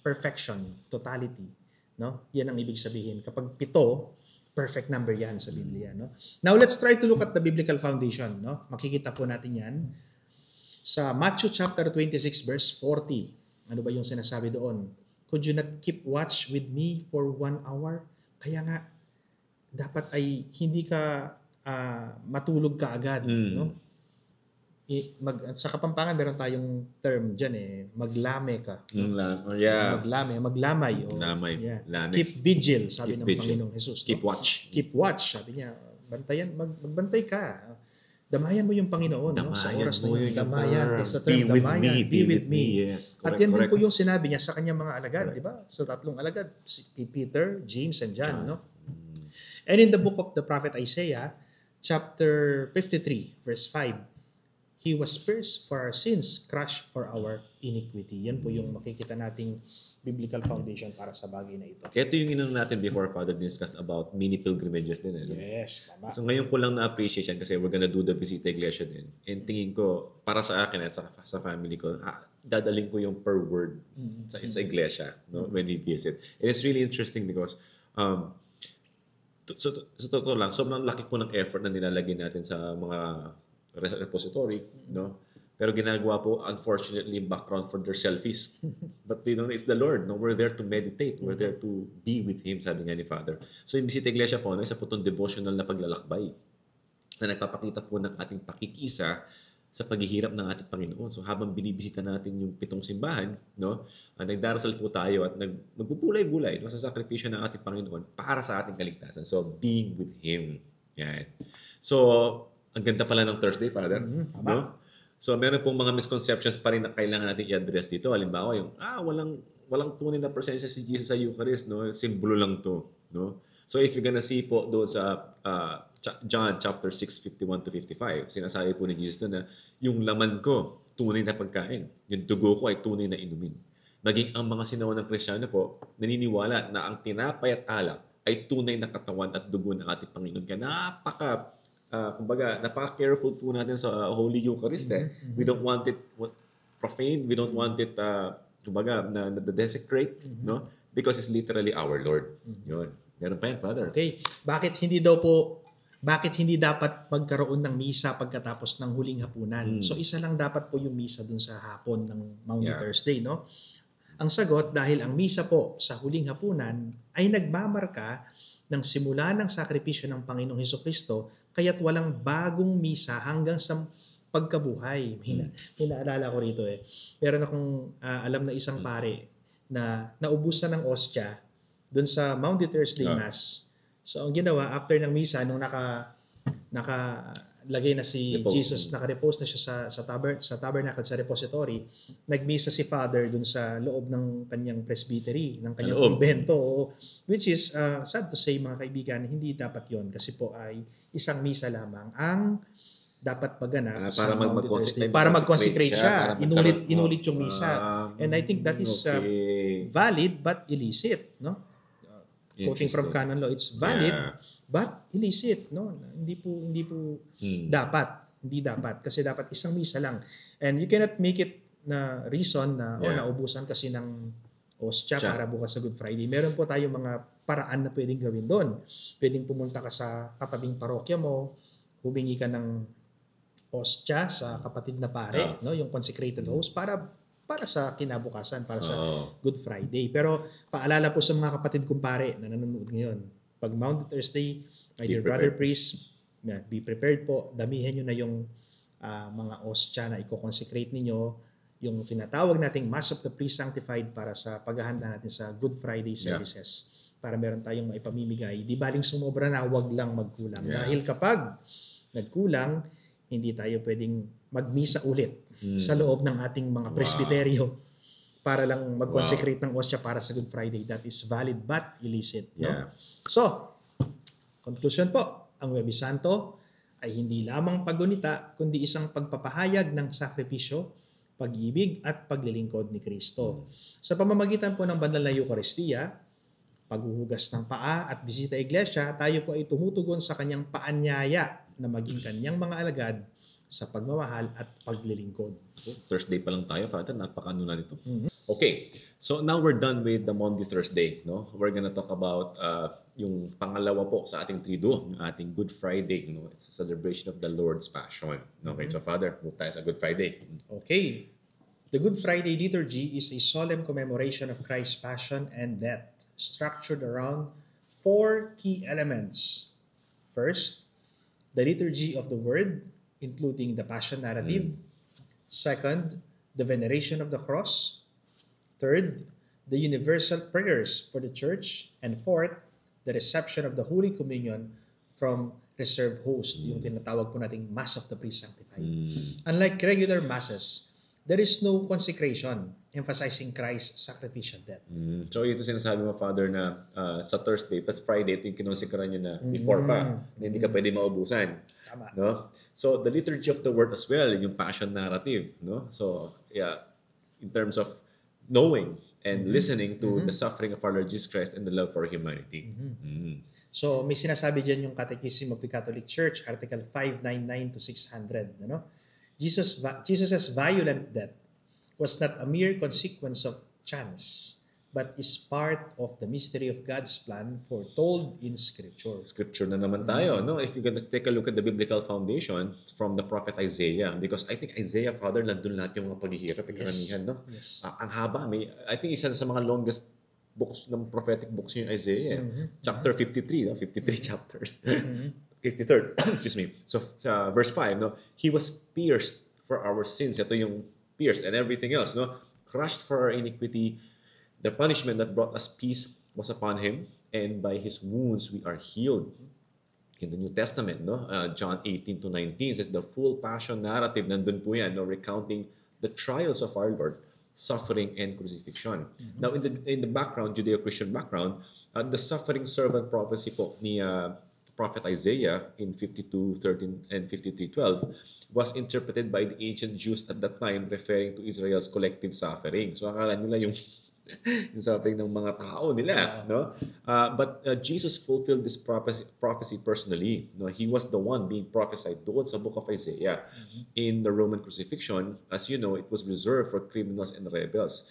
perfection, totality. No? Yan ang ibig sabihin. Kapag 7, perfect number yan sa Biblia. No? Now, let's try to look at the biblical foundation. No? Makikita po natin yan sa Matthew chapter 26 verse 40. Ano ba yung sinasabi doon? Could you not keep watch with me for 1 hour? Kaya nga, dapat ay hindi ka matulog ka agad. No? Sa Kapampangan, meron tayong term dyan maglame ka. Maglamay. Keep vigil, sabi ng Panginoong Jesus. Keep watch. Keep watch, sabi niya. Magbantay ka. Damayan mo yung Panginoon, no? Sa oras na yun. Damayan. Sa term, damayan. Be with me. Yes, correct, at yan din po yung sinabi niya sa kanyang mga alagad, di ba? Sa 3 alagad, si Peter, James, and John. No? And in the book of the prophet Isaiah, chapter 53, verse 5, He was pierced for our sins, crushed for our iniquity. Yan po yung makikita nating biblical foundation para sa bagay na ito. Kaya ito yung inano natin before Father discussed about mini pilgrimages din. Yes, tama. So ngayon ko lang na-appreciate yan kasi we're gonna do the Visita Iglesia din. And tingin ko, para sa akin at sa family ko, dadaling ko yung per word sa iglesia, no, when we visit. And it's really interesting because Sa totoo lang, sobrang laki po ng effort na nilalagay natin sa mga repository, no? Pero ginagawa po, unfortunately, background for their selfies. But it's the Lord. No? We're there to meditate. We're there to be with Him, sabi nga ni Father. So, yung Bisita Iglesia po, isa po itong devotional na paglalakbay na nagpapakita po ng ating pakikisa sa paghihirap ng ating Panginoon. So, habang binibisita natin yung 7 simbahan, no? Nagdarasal po tayo at magpupulay-bulay, no? Sa sakripisyo ng ating Panginoon para sa ating kaligtasan. So, being with Him. Yan. So, ang ganda pala ng Thursday, Father. No? So, meron pong mga misconceptions pa rin na kailangan natin i-address dito. Halimbawa, yung, walang tunay na presensya si Jesus sa Eucharist, no? Simbolo lang to, no? So, if you're gonna see po doon sa John chapter 6, 51 to 55, sinasabi po ni Jesus na yung laman ko, tunay na pagkain. Yung dugo ko ay tunay na inumin. Maging ang mga sinawa ng Kristiyano po, naniniwala na ang tinapay at alak ay tunay na katawan at dugo ng ating Panginoon. Kaya napaka-careful po natin sa Holy Eucharist. We don't want it profane. We don't want it, na desecrate, no? Because it's literally our Lord. Yun. Meron pa yan, Father. Okay. Bakit hindi dapat magkaroon ng misa pagkatapos ng huling hapunan? So, isa lang dapat po yung misa dun sa hapon ng Maundy Thursday, no? Ang sagot, dahil ang misa po sa huling hapunan ay nagmamarka ng simula ng sakripisyo ng Panginoong Hesukristo, kaya't walang bagong misa hanggang sa pagkabuhay. May naalala ko rito Meron akong alam na isang pare na naubusan ng ostya doon sa Maundy Thursday Mass. So, ang ginawa, after ng misa, nung nakalagay na si Jesus, naka-repose na siya sa tabernacle, sa repository, nagmisa si Father doon sa loob ng kanyang presbytery, ng kanyang kumbento, which is, sad to say, mga kaibigan, hindi dapat yon kasi po ay isang misa lamang ang dapat maganap sa Maundy Thursday. Para mag-consecrate siya. Inulit yung misa. And I think that is valid but illicit, no? Quoting from canon law, it's valid but illicit, no? Hindi po dapat kasi dapat isang misa lang. And you cannot make it na reason na naubusan kasi ng ostya para bukas sa Good Friday. Meron po tayong mga paraan na pwedeng gawin doon. Pwedeng pumunta ka sa katabing parokya mo, humingi ka ng ostya sa kapatid na pare, no, yung consecrated host para sa kinabukasan, para sa Good Friday. Pero paalala po sa mga kapatid kong pare na nanonood ngayon, pag Maundy Thursday, my dear brother priest, be prepared po, damihan nyo na yung mga ostya na i-consecrate ninyo, yung tinatawag nating Mass of the Pre-Sanctified para sa paghahanda natin sa Good Friday services. Para meron tayong maipamimigay. Di baling sumobra na, wag lang magkulang. Dahil kapag nagkulang, hindi tayo pwedeng magmisa ulit sa loob ng ating mga presbyteryo para lang mag-consecrate ng ostya para sa Good Friday. That is valid but illicit. No? So, conclusion po, ang Huwebes Santo ay hindi lamang paggunita, kundi isang pagpapahayag ng sakripisyo, pag-ibig at paglilingkod ni Kristo. Sa pamamagitan po ng banal na Eucharistia, paghuhugas ng paa at bisita iglesia, tayo po ay tumutugon sa kanyang paanyaya na maging kanyang mga alagad sa pagmamahal at paglilingkod. Thursday pa lang tayo, Father. Napaka-ano na nito. Okay. So now we're done with the Maundy Thursday. No? We're gonna talk about yung pangalawa po sa ating Triduum, yung ating Good Friday. No? It's a celebration of the Lord's Passion. Okay, so Father, move tayo sa Good Friday. Okay. The Good Friday liturgy is a solemn commemoration of Christ's passion and death, structured around 4 key elements. First, the liturgy of the Word, including the Passion narrative. Second, the veneration of the cross. Third, the universal prayers for the church. And fourth, the reception of the Holy Communion from reserved host, yung tinatawag po nating Mass of the Pre-Sanctified. Unlike regular masses, there is no consecration emphasizing Christ's sacrificial death. So ito sinasabi mo, Father, na sa Thursday, plus Friday, ito yung kinonsekra nyo na before pa, na hindi ka pwede maubusan. Tama. No? So the liturgy of the Word as well, yung passion narrative. No? So in terms of knowing and listening to the suffering of our Lord Jesus Christ and the love for humanity. So may sinasabi dyan yung Catechism of the Catholic Church, Article 599 to 600. Ano? Jesus' violent death was not a mere consequence of chance, but is part of the mystery of God's plan foretold in Scripture. Scripture na naman tayo, no? If you're gonna take a look at the biblical foundation from the prophet Isaiah, because I think Isaiah, Father, nandun lahat yung mga paghihirap, karamihan, no? Yes. Ang haba, I think isa sa mga longest books ng prophetic books yung Isaiah. Chapter 53, no? 53 chapters. 53rd, excuse me. So, verse 5, no? He was pierced for our sins. Ito yung pierced and everything else, no? Crushed for our iniquity. The punishment that brought us peace was upon him, and by his wounds we are healed. In the New Testament, no, John 18-19 says the full passion narrative, nandun po yan, no, recounting the trials of our Lord, suffering and crucifixion. Now, in the background, Judeo-Christian background, the suffering servant prophecy po ni Prophet Isaiah in 52:13 and 53:12 was interpreted by the ancient Jews at that time, referring to Israel's collective suffering. So akala nila yung suffering ng mga tao nila, no? But Jesus fulfilled this prophecy personally. No, he was the one being prophesied doon sa book of Isaiah. In the Roman crucifixion, as you know, it was reserved for criminals and rebels.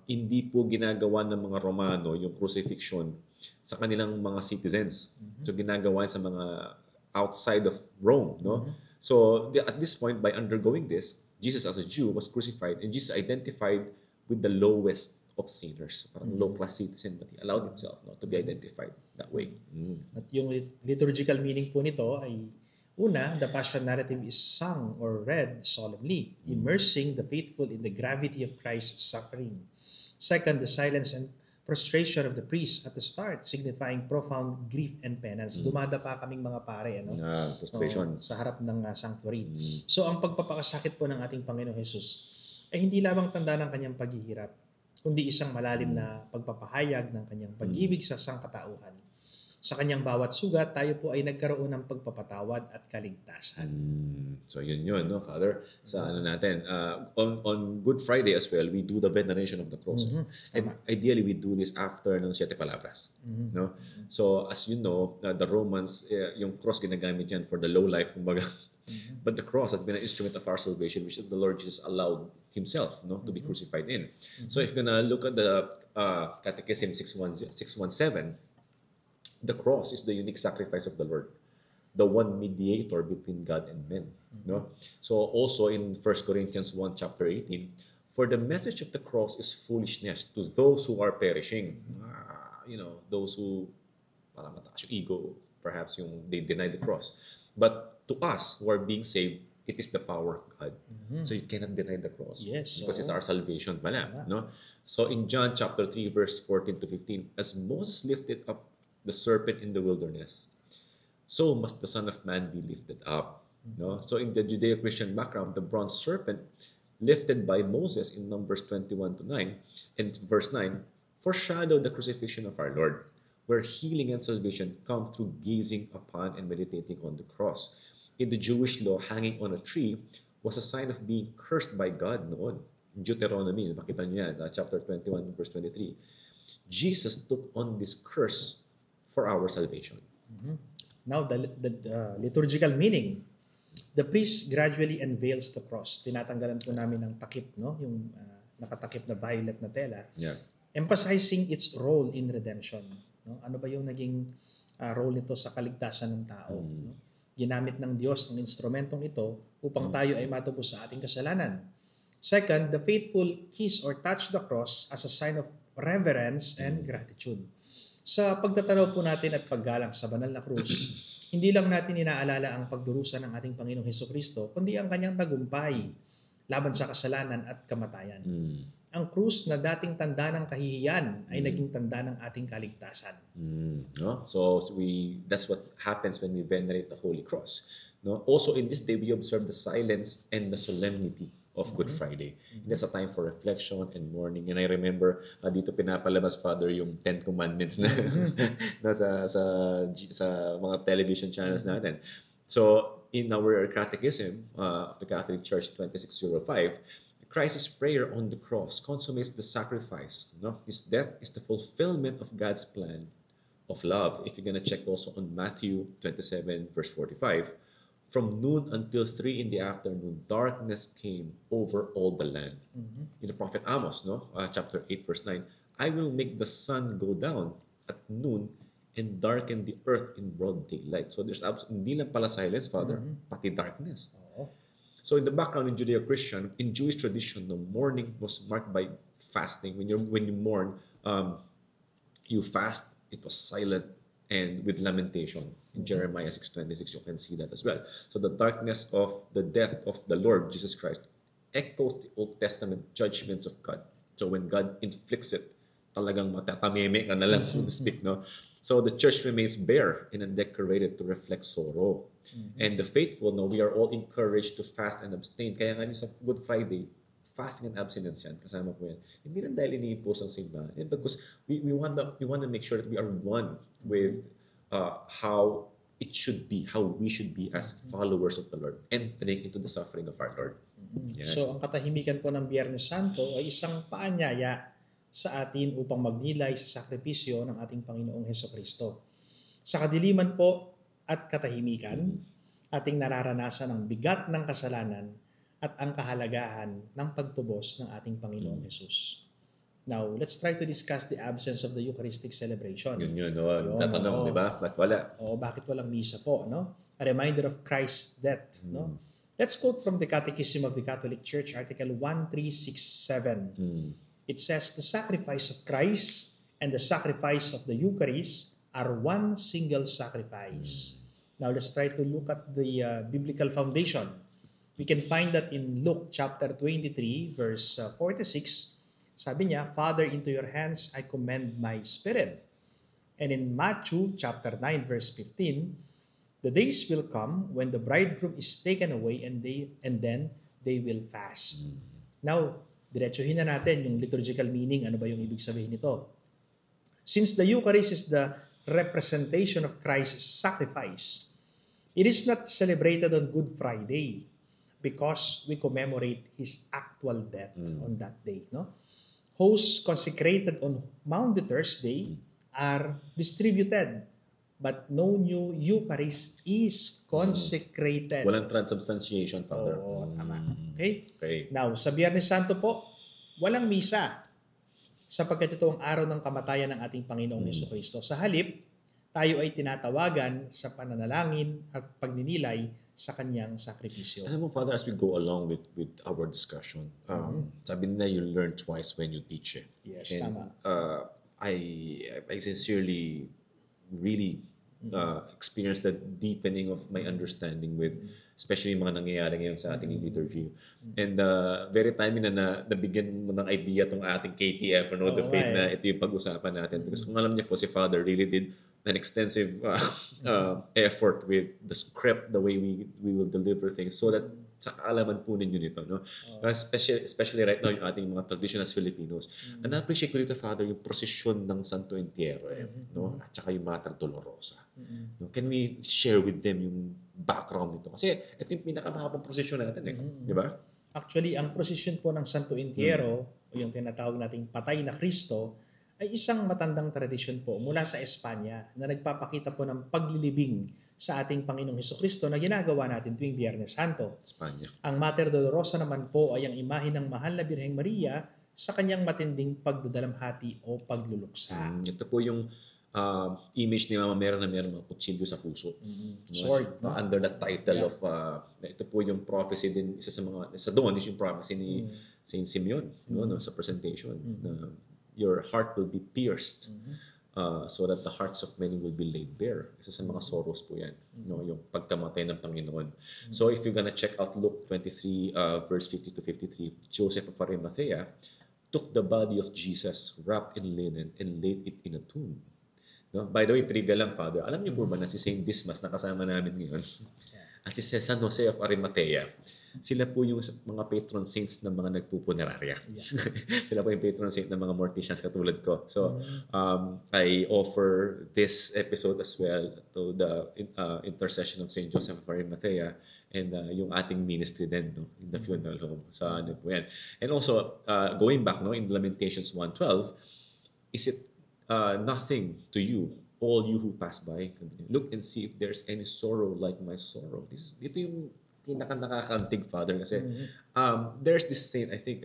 Hindi po ginagawa ng mga Romano yung crucifixion sa kanilang mga citizens. So ginagawa sa mga outside of Rome, no? So at this point, by undergoing this, Jesus as a Jew was crucified, and Jesus identified with the lowest of sinners. Parang low-class citizen, but he allowed himself to be identified that way. At yung liturgical meaning po nito ay, una, the Passion narrative is sung or read solemnly, immersing the faithful in the gravity of Christ's suffering. Second, the silence and prostration of the priest at the start, signifying profound grief and penance. Dumadapa kaming mga pare, Prostration. sa harap ng sanctuary. So, ang pagpapakasakit po ng ating Panginoong Jesus ay hindi lamang tanda ng kanyang paghihirap, kundi isang malalim na pagpapahayag ng kanyang pag-ibig sa sangkatauhan. Sa kanyang bawat sugat, tayo po ay nagkaroon ng pagpapatawad at kaligtasan. So yun, no, Father? Sa natin, on Good Friday as well, we do the veneration of the cross. And ideally, we do this after ng Siete Palabras. No? So as you know, the Romans, yung cross ginagamit yan for the low life, kumbaga. But the cross has been an instrument of our salvation, which the Lord Jesus allowed himself, no, to be crucified in. So if you're gonna look at the Catechism 617, the cross is the unique sacrifice of the Lord, the one mediator between God and men. No? So also in 1 Corinthians 1 chapter 18, for the message of the cross is foolishness to those who are perishing. Those who parang mataas yung ego, perhaps they deny the cross. But to us who are being saved, it is the power of God. So you cannot deny the cross. Yes. Because it's our salvation pala. No? So in John chapter 3 verse 14-15, as Moses lifted up the serpent in the wilderness, so must the Son of Man be lifted up. No? So in the Judeo-Christian background, the bronze serpent lifted by Moses in Numbers 21-9 and verse 9 foreshadowed the crucifixion of our Lord, where healing and salvation come through gazing upon and meditating on the cross. In the Jewish law, hanging on a tree was a sign of being cursed by God noon. In Deuteronomy, makita niyo yan, chapter 21, verse 23. Jesus took on this curse for our salvation. Now, the liturgical meaning. The priest gradually unveils the cross. Tinatanggalan po namin ng takip, no? Yung nakatakip na violet na tela. Yeah. Emphasizing its role in redemption. No? Ano ba yung naging role nito sa kaligtasan ng tao? No? Ginamit ng Diyos ang instrumentong ito upang tayo ay matubos sa ating kasalanan. Second, the faithful kiss or touch the cross as a sign of reverence and gratitude. Sa pagtatanaw po natin at paggalang sa banal na krus, hindi lang natin inaalala ang pagdurusa ng ating Panginoong Hesukristo, kundi ang kanyang tagumpay laban sa kasalanan at kamatayan. Ang krus na dating tanda ng kahihiyan ay naging tanda ng ating kaligtasan. No? So that's what happens when we venerate the Holy Cross. No? Also in this day, we observe the silence and the solemnity of Good Friday. That's a time for reflection and mourning. And I remember dito pinapalabas, Father, yung 10 Commandments na sa mga television channels natin. So in our catechism of the Catholic Church 2605, Christ's prayer on the cross consummates the sacrifice. No? His death is the fulfillment of God's plan of love. If you're going to check also on Matthew 27 verse 45, from noon until 3 in the afternoon, darkness came over all the land. In the prophet Amos, chapter 8 verse 9, I will make the sun go down at noon and darken the earth in broad daylight. So there's hindi lang pala silence, Father, pati darkness. Oo. So in the background in Judeo-Christian, in Jewish tradition, the morning was marked by fasting. When you mourn, you fast. It was silent and with lamentation. In Jeremiah 6:26, you can see that as well. So the darkness of the death of the Lord Jesus Christ echoes the Old Testament judgments of God. So when God inflicts it, talagang matatameme ka na lang, so to speak, no? So the church remains bare and undecorated to reflect sorrow. And the faithful, no, we are all encouraged to fast and abstain. Kaya nga sa Good Friday, fasting and abstinence yan, kasama po yan. Hindi lang dahil iniimpose ang simbahan. And because we want to make sure that we are one with how it should be, how we should be as followers of the Lord, entering into the suffering of our Lord. Yan. So ang katahimikan po ng Biyernes Santo ay isang paanyaya sa atin upang magnilay sa sakripisyo ng ating Panginoong Hesukristo. Sa kadiliman po at katahimikan, ating nararanasan ang bigat ng kasalanan at ang kahalagahan ng pagtubos ng ating Panginoong Jesus. Now, let's try to discuss the absence of the Eucharistic celebration. Yun, no? Tatanong, di ba? Ba't wala? O bakit walang misa po, no? A reminder of Christ's death, no? Let's quote from the Catechism of the Catholic Church, Article 1367. It says, the sacrifice of Christ and the sacrifice of the Eucharist are one single sacrifice. Now, let's try to look at the biblical foundation. We can find that in Luke chapter 23, verse 46, sabi niya, Father, into your hands I commend my spirit. And in Matthew chapter 9, verse 15, the days will come when the bridegroom is taken away and then they will fast. Now, diretsuhin na natin yung liturgical meaning, ano ba yung ibig sabihin nito? Since the Eucharist is the representation of Christ's sacrifice, it is not celebrated on Good Friday because we commemorate His actual death on that day. No? Hosts consecrated on Maundy Thursday are distributed, but no new Eucharist is consecrated. Walang transubstantiation, Father. Oo, tama. Okay? Okay. Now, sa Biyernes Santo po, walang misa sapagkat ito ang araw ng kamatayan ng ating Panginoong Hesukristo. Sa halip, tayo ay tinatawagan sa pananalangin at pagninilay sa kanyang sakripisyo. Alam mo, Father, as we go along with our discussion, sabi nila you learn twice when you teach. Yes, and, tama. I sincerely really experienced the deepening of my understanding with especially yung mga nangyayari ngayon sa ating liturgy. And very timely na nabigyan mo ng idea tong ating KTF, the faith na ito yung pag-usapan natin. Because kung alam niya po, si Father really did an extensive effort with the script, the way we will deliver things so that sa kaalaman po ninyo nito. No? Especially right now, yung ating mga tradition as Filipinos. And na-appreciate ko dito, Father, yung prosesyon ng Santo Entierro, no? At saka yung Mater Dolorosa. No? Can we share with them yung background nito? Kasi ito yung pinakamahabang prosesyon natin. Di ba? Actually, ang prosesyon po ng Santo Entierro, o yung tinatawag nating Patay na Kristo, ay isang matandang tradisyon po mula sa Espanya na nagpapakita po ng paglilibing sa ating Panginoong Hesukristo na ginagawa natin tuwing Biyernes Santo. Espanya. Ang Mater Dolorosa naman po ay ang imahe ng mahal na Birheng Maria sa kanyang matinding pagdadalamhati o pagluluksa. Ito po yung image ni Mama Mera na meron mga kutsilyo sa puso. Sword. No? Under the title of, ito po yung prophecy din, isa doon is yung prophecy ni Saint Simeon no, sa presentation. Na your heart will be pierced so that the hearts of many will be laid bare. Isa sa mga sorrows po yan, no? Yung pagkamatay ng Panginoon. So if you're gonna check out Luke 23, verse 50 to 53, Joseph of Arimathea took the body of Jesus wrapped in linen and laid it in a tomb. No? By the way, trivia lang, Father. Alam niyo po ba na si Saint Dismas na kasama namin ngayon? At si San Jose of Arimathea, sila po yung mga patron saints ng mga nagpupunerarya. Sila po yung patron saint ng mga morticians katulad ko. So, I offer this episode as well to the intercession of Saint Joseph of Arimathea and yung ating ministry din no, in the funeral home. Sa ano po yan. And also, going back no, in Lamentations 1:12, is it nothing to you, all you who pass by? Look and see if there's any sorrow like my sorrow. Ito yung pinaka-nakakantig, Father, kasi there's this saint, I think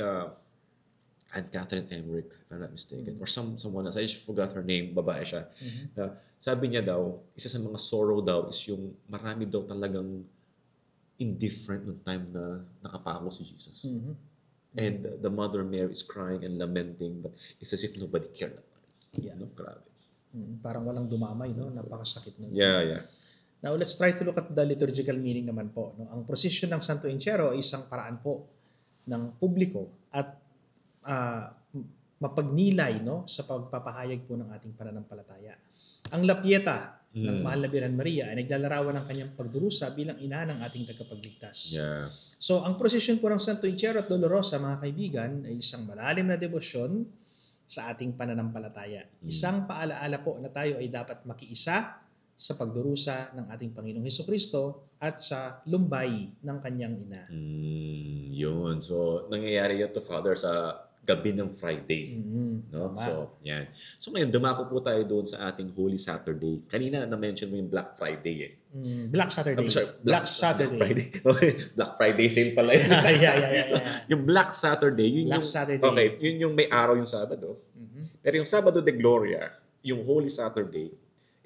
Anne Catherine Emmerich, if I'm not mistaken, or someone else. I just forgot her name, babae siya. Na, sabi niya daw, isa sa mga sorrow daw is yung marami daw talagang indifferent nung time na nakapako si Jesus. And the Mother Mary is crying and lamenting, but it's as if nobody cared about it. Yeah. No? Grabe. Parang walang dumamay, no? Napakasakit nun. Yeah. Now, let's try to look at the liturgical meaning naman po. No? Ang prosesyon ng Santo Entierro ay isang paraan po ng publiko at mapagnilay, no, sa pagpapahayag po ng ating pananampalataya. Ang lapyeta ng Mahal na Birhen Maria ay naglalarawan ng kanyang pagdurusa bilang ina ng ating tagapagligtas. Yeah. So, ang prosesyon po ng Santo Entierro at Dolorosa, mga kaibigan, ay isang malalim na debosyon sa ating pananampalataya. Isang paalaala po na tayo ay dapat makiisa sa pagdurusa ng ating Panginoong Hesukristo at sa lumbay ng kanyang ina. Yun. So, nangyayari yun to Father sa gabi ng Friday. No? Tama. So, yan. So, ngayon, dumako po tayo doon sa ating Holy Saturday. Kanina na-mention mo yung Black Friday eh. Black Saturday. I'm sorry, Black Saturday. Black Friday. Okay. Black Friday sale pala yun. Yeah. So, yung Black Saturday, yun Black yung, Saturday. Okay, yun yung may araw yung Sabado. Pero yung Sabado de Gloria, yung Holy Saturday,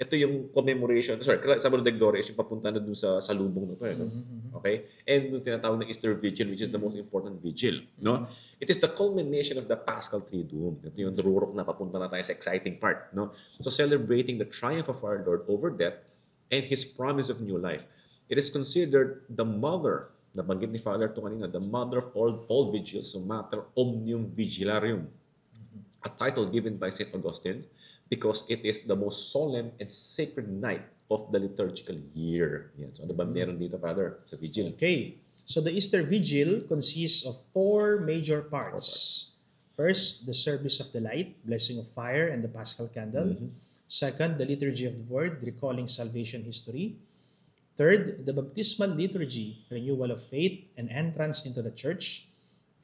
ito yung commemoration, Sabado de Gloria is yung papunta na dun sa salubong na to. Okay? And yung tinatawag na Easter Vigil, which is the most important vigil. No? It is the culmination of the Paschal Triduum. Ito yung dururok na papunta na tayo sa exciting part. No? So celebrating the triumph of our Lord over death and His promise of new life. It is considered the mother, nabanggit ni Father ito kanina, the mother of all vigils, so mater omnium vigilarium. A title given by St. Augustine because it is the most solemn and sacred night of the liturgical year. Yan. So ano ba meron dito, Father, sa vigil? Okay. So the Easter Vigil consists of 4 major parts. First, the service of the light, blessing of fire, and the Paschal candle. Second, the liturgy of the word, recalling salvation history. Third, the baptismal liturgy, renewal of faith and entrance into the church.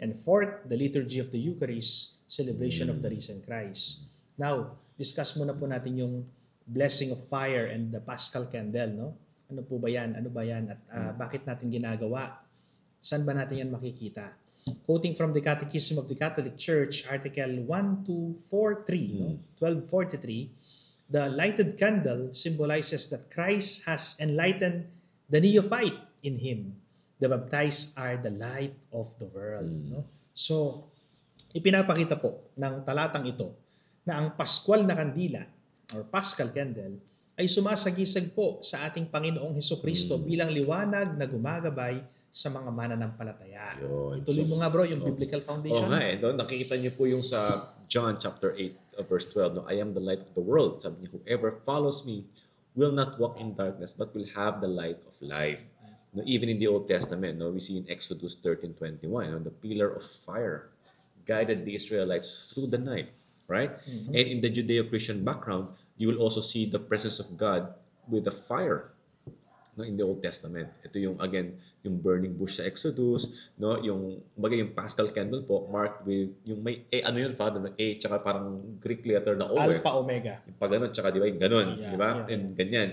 And fourth, the liturgy of the Eucharist, celebration of the risen Christ. Now, discuss muna po natin yung blessing of fire and the Paschal candle, no? Ano po ba yan? Ano ba yan? At bakit natin ginagawa? Saan ba natin yan makikita? Quoting from the Catechism of the Catholic Church, Article 1243, no? 1243, the lighted candle symbolizes that Christ has enlightened the neophyte in Him. The baptized are the light of the world. No? So, ipinapakita po ng talatang ito na ang Paschal na kandila or Paschal candle ay sumasagisag po sa ating Panginoong Hesukristo bilang liwanag na gumagabay sa mga mananampalataya. Yun. Ituloy mo nga bro yung biblical foundation. Doon nakikita niyo po yung sa John chapter 8 verse 12, no? I am the light of the world. Sabi niya, whoever follows me will not walk in darkness but will have the light of life. No, even in the Old Testament, no, we see in Exodus 13:21, the pillar of fire guided the Israelites through the night, right? And in the Judeo-Christian background, you will also see the presence of God with the fire, no, in the Old Testament. Ito yung again yung burning bush sa Exodus, no, yung Paschal candle po marked with yung may ano yun, Father, A tsaka parang Greek letter na O. Alpha Omega. Yung pag ganun, tsaka di ba yung ganun, Yeah, di ba? yeah, And ganyan.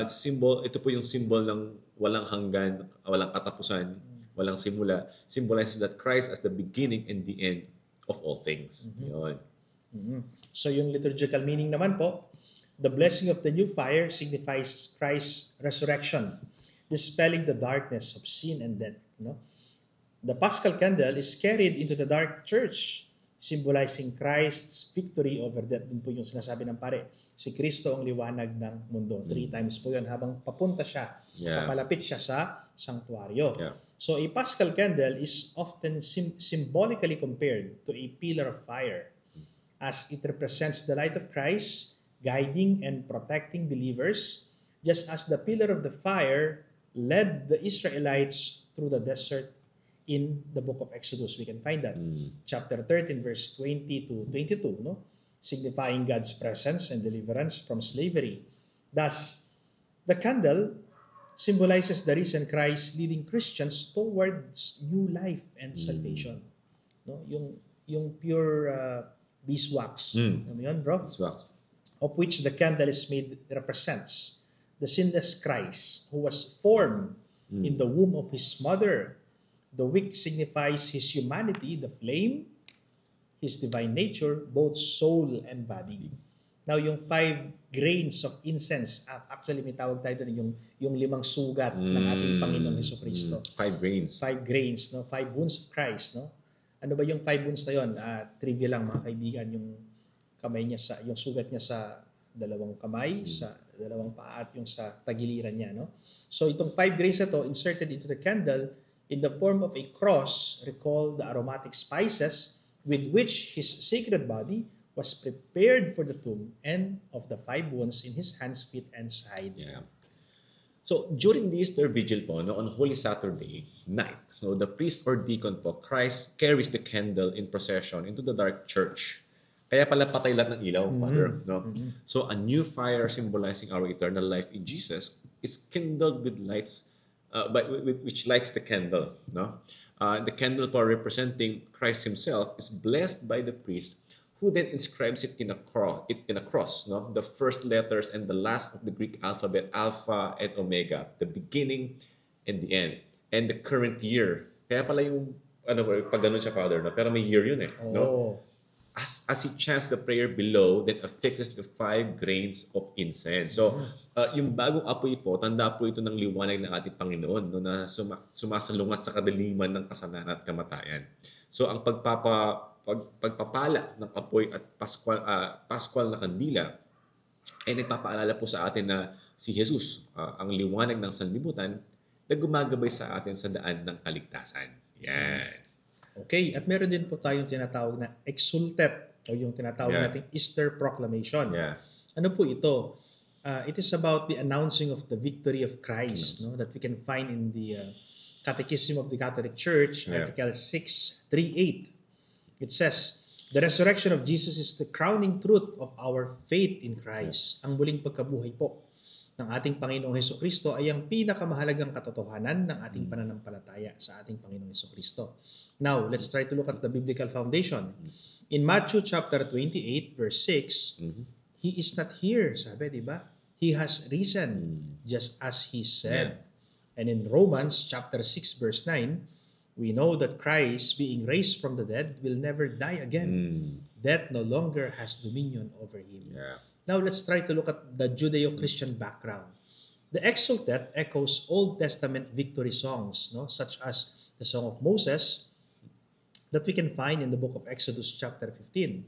Symbol, ito po yung symbol ng walang hanggan, walang katapusan, walang simula. Symbolizes that Christ as the beginning and the end of all things. Yun. So yung liturgical meaning naman po, the blessing of the new fire signifies Christ's resurrection, dispelling the darkness of sin and death. No? The Paschal candle is carried into the dark church, symbolizing Christ's victory over death. Doon po yung sinasabi ng pare, si Kristo ang liwanag ng mundo. 3 times po yun habang papunta siya, papalapit siya sa sanktuaryo. So a Paschal candle is often symbolically compared to a pillar of fire as it represents the light of Christ guiding and protecting believers, just as the pillar of the fire led the Israelites through the desert in the book of Exodus. We can find that. Chapter 13, verse 20 to 22, no? Signifying God's presence and deliverance from slavery. Thus, the candle symbolizes the risen Christ leading Christians towards new life and salvation. No? Yung pure beeswax. Ano yun, bro? Beeswax. Of which the candle is made represents the sinless Christ who was formed in the womb of his mother. The wick signifies his humanity, the flame, His divine nature, both soul and body. Now, yung 5 grains of incense, actually may tawag tayo doon, yung 5 sugat ng ating Panginoong Hesukristo. 5 grains. 5 grains, no? 5 wounds of Christ, no? Ano ba yung 5 wounds na yun? Trivia lang mga kaibigan, yung kamay niya yung sugat niya sa dalawang kamay, sa dalawang paa at yung sa tagiliran niya, no? So itong 5 grains na to inserted into the candle in the form of a cross recall the aromatic spices with which his sacred body was prepared for the tomb and of the 5 wounds in his hands, feet, and side. Yeah. So during the Easter Vigil po, no, on Holy Saturday night, so the priest or deacon po, Christ carries the candle in procession into the dark church. Kaya pala patay lahat ng ilaw, Father. No? So a new fire symbolizing our eternal life in Jesus is kindled with lights, which lights the candle. No? The candle po representing Christ himself is blessed by the priest, who then inscribes it in a cross, no? The first letters and the last of the Greek alphabet, Alpha and Omega, the beginning and the end, and the current year. Kaya pala yung pag ganun siya, Father, no? Pero may year yun eh, no? As he chants the prayer below, then affixes the 5 grains of incense. So, yung bagong apoy po, tanda po ito ng liwanag ng ating Panginoon, no, na sumasalungat sa kadiliman ng kasalanan at kamatayan. So, ang pagpapala ng apoy at Paschal na kandila ay nagpapaalala po sa atin na si Jesus, ang liwanag ng sanlibutan, na gumagabay sa atin sa daan ng kaligtasan. Yan. Okay, at meron din po tayong tinatawag na exultet o yung tinatawag nating Easter Proclamation. Yeah. Ano po ito? It is about the announcing of the victory of Christ, no, that we can find in the Catechism of the Catholic Church, Article 638. It says, the resurrection of Jesus is the crowning truth of our faith in Christ. Ang muling pagkabuhay po ng ating Panginoong Hesukristo ay ang pinakamahalagang katotohanan ng ating pananampalataya sa ating Panginoong Hesukristo. Now, let's try to look at the biblical foundation. In Matthew chapter 28, verse 6, He is not here, sabi, di ba? He has risen, just as He said. And in Romans chapter 6, verse 9, we know that Christ, being raised from the dead, will never die again. Death no longer has dominion over Him. Yeah. Now, let's try to look at the Judeo-Christian background. The Exultet echoes Old Testament victory songs, no, such as the Song of Moses, that we can find in the book of Exodus chapter 15.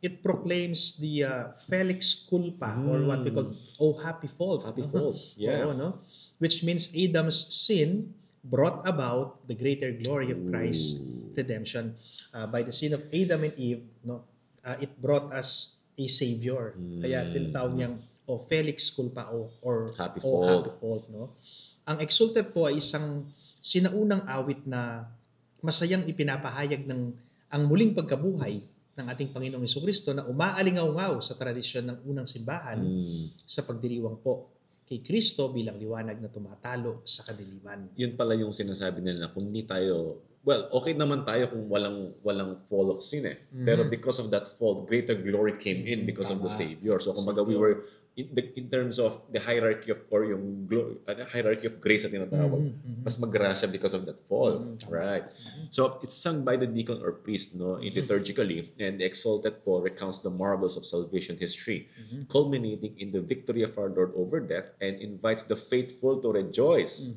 It proclaims the Felix Culpa, or what we call, Oh Happy Fault. Happy fault. Yeah. Oo, no? Which means Adam's sin brought about the greater glory of Christ's redemption. By the sin of Adam and Eve, no, it brought us a Savior. Kaya tinatawag niyang Felix Culpa or Happy Happy Fault. No? Ang Exultet po ay isang sinaunang awit na masayang ipinapahayag ng ang muling pagkabuhay ng ating Panginoong Hesukristo na umaalingaw-ngaw sa tradisyon ng unang simbahan sa pagdiriwang po kay Kristo bilang liwanag na tumatalo sa kadiliman. Yun pala yung sinasabi nila, kung hindi tayo, well, okay naman tayo kung walang fall of sin eh. Pero because of that fall, greater glory came in because of the Savior. So kumbaga we were in terms of the hierarchy of, or yung hierarchy of grace na tinatawag, mas magrasya because of that fall. Right. So it's sung by the deacon or priest, no, liturgically, and the Exultet po recounts the marvels of salvation history, culminating in the victory of our Lord over death, and invites the faithful to rejoice.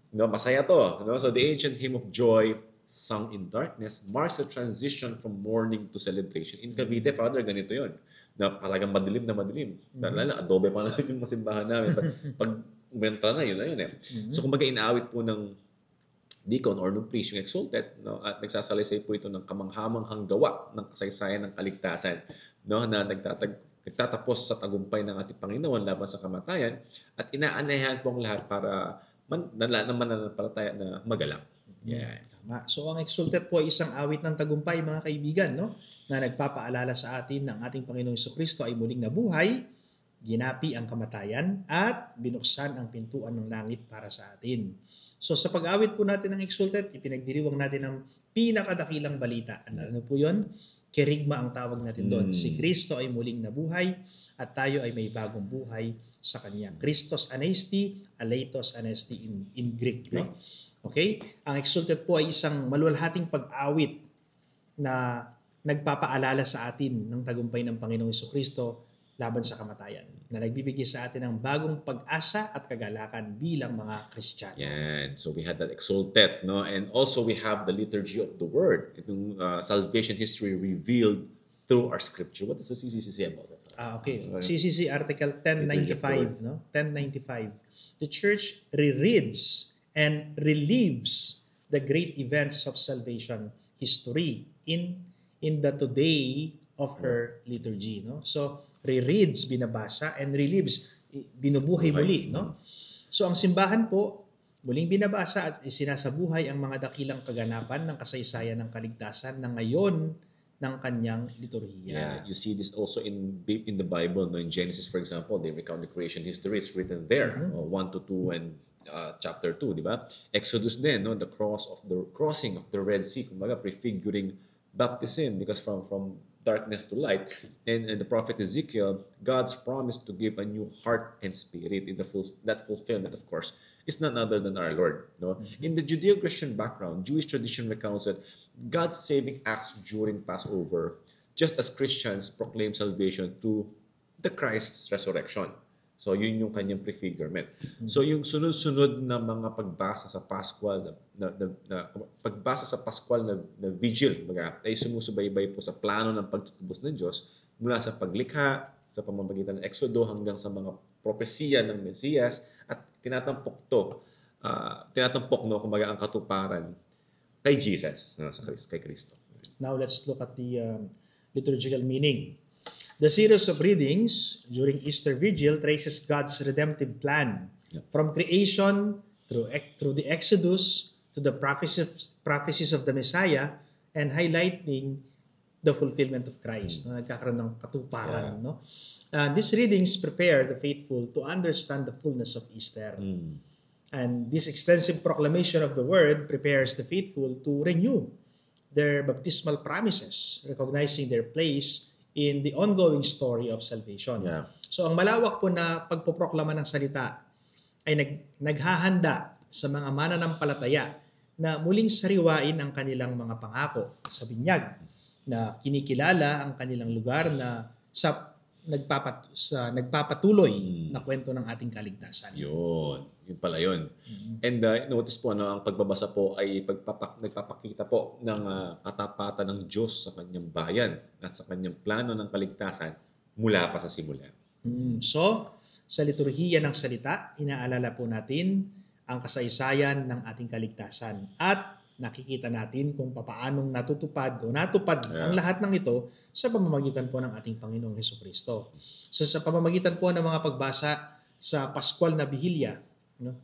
No, masaya to. No? So the ancient hymn of joy, sung in darkness, marks a transition from mourning to celebration. In Cavite, Father, ganito yun. Na talagang madilim na madilim. Lala, adobe pa na yung masimbahan namin. Pag umentra na, yun eh. So kumbaga inaawit po ng deacon or ng priest yung Exultet, no? At nagsasalaysay po ito ng kamanghamanghang gawa ng kasaysayan ng kaligtasan, no? Na nagtatapos sa tagumpay ng ating Panginoon laban sa kamatayan, at inaanayahan po ang lahat para mananampalataya na magalang. Yeah. Tama. So ang Exultet po ay isang awit ng tagumpay, mga kaibigan, no? Na nagpapaalala sa atin ng ating Panginoong Hesukristo ay muling nabuhay, ginapi ang kamatayan, at binuksan ang pintuan ng langit para sa atin. So sa pag-awit po natin ng Exultet, ipinagdiriwang natin ang pinakadakilang balita. Ano po yun? Kerigma ang tawag natin doon. Si Kristo ay muling nabuhay at tayo ay may bagong buhay sa Kanya. Christos Anesti, Aleitos Anesti in Greek. No? Okay? Ang Exultet po ay isang maluwalhating pag-awit na nagpapaalala sa atin ng tagumpay ng Panginoong Hesukristo laban sa kamatayan, na nagbibigay sa atin ng bagong pag-asa at kagalakan bilang mga Kristiyano. Yan. So we had that exalted, no? And also we have the liturgy of the word. Itong salvation history revealed through our scripture. What does the CCC say about that? Okay. CCC Article 1095, no? 1095. The Church rereads and relieves the great events of salvation history in the today of her liturgy, no? So rereads, binabasa, and relieves, binubuhay muli, no? So ang simbahan po, muling binabasa at isinasabuhay ang mga dakilang kaganapan ng kasaysayan ng kaligtasan na ngayon ng kanyang liturhiya. Yeah, you see this also in the Bible. No? In Genesis, for example, they recount the creation history. It's written there, 1 to 2 and chapter 2, di ba? Exodus din, no? The crossing of the Red Sea, kumbaga prefiguring baptism, because from darkness to light. And the prophet Ezekiel, God's promise to give a new heart and spirit in that fulfillment, of course, is none other than our Lord. No? In the Judeo-Christian background, Jewish tradition recounts that God's saving acts during Passover, just as Christians proclaim salvation through the Christ's resurrection. So yun yung kanyang prefigurement. So yung sunod-sunod na mga pagbasa sa Paschal pagbasa sa Paschal na vigil, ay sumusubaybay po sa plano ng pagtutubos ng Diyos mula sa paglikha, sa pamamagitan ng Exodo hanggang sa mga propesiya ng Mesiyas, at tinatampok no, kumbaga ang katuparan kay Jesus, no, kay Kristo. Now let's look at the liturgical meaning. The series of readings during Easter Vigil traces God's redemptive plan from creation through the Exodus to the prophecies of the Messiah, and highlighting the fulfillment of Christ. No? Nagkakaroon ng katuparan. No? These readings prepare the faithful to understand the fullness of Easter. And this extensive proclamation of the Word prepares the faithful to renew their baptismal promises, recognizing their place in the ongoing story of salvation. Yeah. So ang malawak po na pagpoproklama ng salita ay naghahanda sa mga mananampalataya na muling sariwain ang kanilang mga pangako sa binyag, na kinikilala ang kanilang lugar na sa nagpapatuloy na kwento ng ating kaligtasan. Yun pala yun. And notice po, ang pagbabasa po ay nagpapakita po ng katapatan ng Diyos sa kanyang bayan at sa kanyang plano ng kaligtasan mula pa sa simula. So, sa liturhiya ng salita, inaalala po natin ang kasaysayan ng ating kaligtasan, at nakikita natin kung papaanong natupad ang lahat ng ito sa pamamagitan po ng ating Panginoong Hesukristo. So, sa pamamagitan po ng mga pagbasa sa Paschal na Bihilya, no?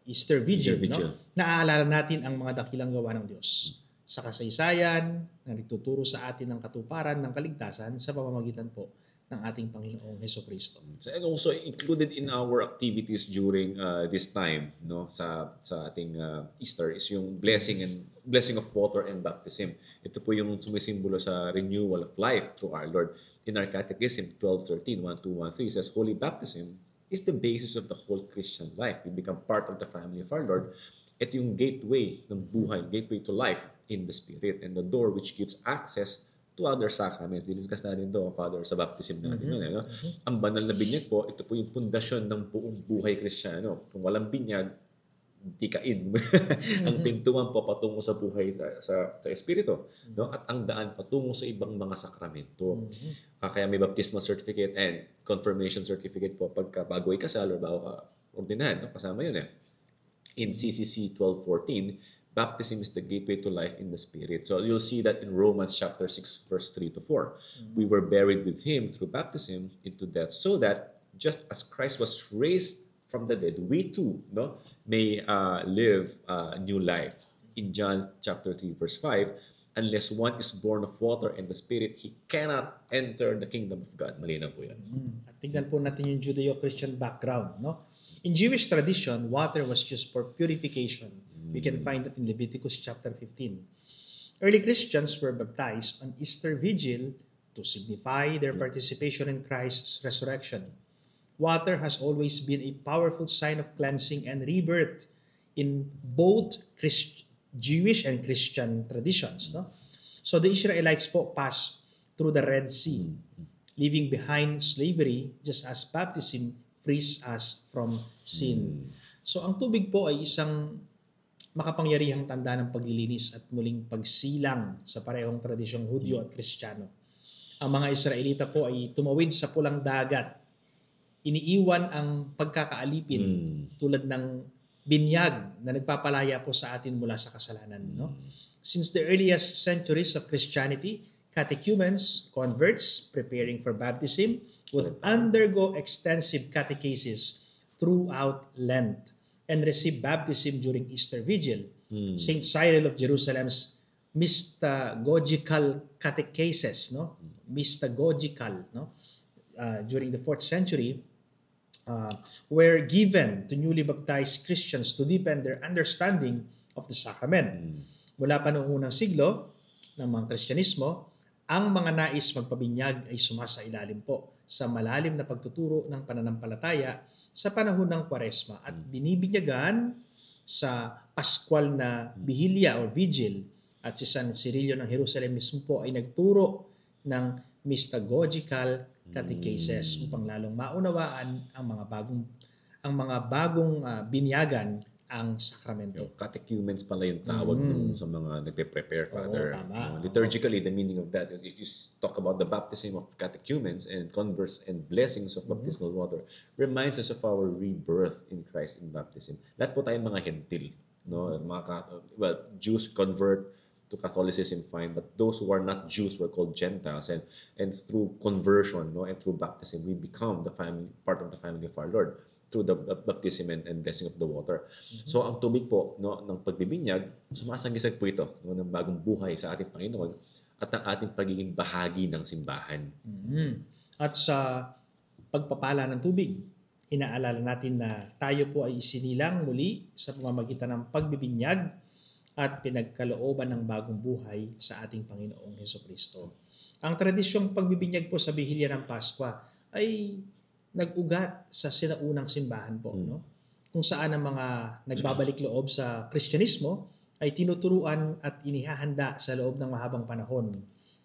Easter Vigil, no? Naaalala natin ang mga dakilang gawa ng Diyos sa kasaysayan na nagtuturo sa atin ng katuparan ng kaligtasan sa pamamagitan po ng ating Panginoong Hesukristo. So, and also included in our activities during this time, no, sa ating Easter, is yung blessing of water and baptism. Ito po yung sumisimbolo sa renewal of life through our Lord. In our Catechism 12:13, 1213 says, Holy baptism is the basis of the whole Christian life. We become part of the family of our Lord. Ito yung gateway ng buhay, gateway to life in the Spirit, and the door which gives access to other sacraments. Diniscuss natin ito, Father, sa baptism natin. No? Ang banal na binyag po, ito po yung pundasyon ng buong buhay Kristiyano. Kung walang binyag, di kain. Ang pintuan po patungo sa buhay sa Espiritu. No? At ang daan patungo sa ibang mga sakramento. Kaya may baptismal certificate and confirmation certificate po pagka bago ikasal or bago ka ordinahan. No? Kasama yun . In CCC 12:14, baptism is the gateway to life in the Spirit. So you'll see that in Romans chapter 6, verse 3 to 4. We were buried with Him through baptism into death, so that just as Christ was raised from the dead, we too, no, may live a new life. In John chapter 3, verse 5, unless one is born of water and the Spirit, he cannot enter the kingdom of God. Malinaw po yan. At tingnan po natin yung Judeo-Christian background. No? In Jewish tradition, water was used for purification. We can find that in Leviticus chapter 15. Early Christians were baptized on Easter Vigil to signify their participation in Christ's resurrection. Water has always been a powerful sign of cleansing and rebirth in both Jewish and Christian traditions. No? So the Israelites po passed through the Red Sea, leaving behind slavery just as baptism frees us from sin. So ang tubig po ay isang makapangyarihang tanda ng paglilinis at muling pagsilang sa parehong tradisyong Hudyo at Kristiyano. Ang mga Israelita po ay tumawid sa pulang dagat. Iniiwan ang pagkakaalipin tulad ng binyag na nagpapalaya po sa atin mula sa kasalanan. No? Since the earliest centuries of Christianity, catechumens, converts preparing for baptism would undergo extensive catechesis throughout Lent and receive baptism during Easter Vigil. Saint Cyril of Jerusalem's mystagogical catechesis, no? Mystagogical, no? During the 4th century, were given to newly baptized Christians to deepen their understanding of the sacrament. Mula pa noong unang siglo ng mga Kristyanismo, ang mga nais magpabinyag ay sumasailalim po sa malalim na pagtuturo ng pananampalataya sa panahon ng Kwaresma at binibinyagan sa Paskwal na Bihilya or Vigil, at si San Cirilio ng Jerusalem mismo po ay nagturo ng mystagogical catechesis upang lalong maunawaan ang mga bagong binyagan ang sakramento. Yung catechumens pala yung tawag nung sa mga nagpe-prepare, Father. Tama. Liturgically, the meaning of that, if you talk about the baptism of catechumens and converts and blessings of baptismal water, reminds us of our rebirth in Christ in baptism. Lahat po tayong mga hentil. No? Jews convert to Catholicism, fine, but those who are not Jews were called Gentiles, and through conversion, no, and through baptism, we become the family, part of the family of our Lord through the baptism and blessing of the water. So ang tubig po, no, ng pagbibinyag, sumasagisag po ito, no, ng bagong buhay sa ating Panginoon at ang ating pagiging bahagi ng simbahan. At sa pagpapala ng tubig, inaalala natin na tayo po ay isinilang muli sa pamamagitan ng pagbibinyag at pinagkalooban ng bagong buhay sa ating Panginoong Hesukristo. Ang tradisyong pagbibinyag po sa Bihilya ng Paskwa ay nag-ugat sa sinaunang simbahan po, no? Kung saan ang mga nagbabalik loob sa Kristyanismo ay tinuturuan at inihahanda sa loob ng mahabang panahon.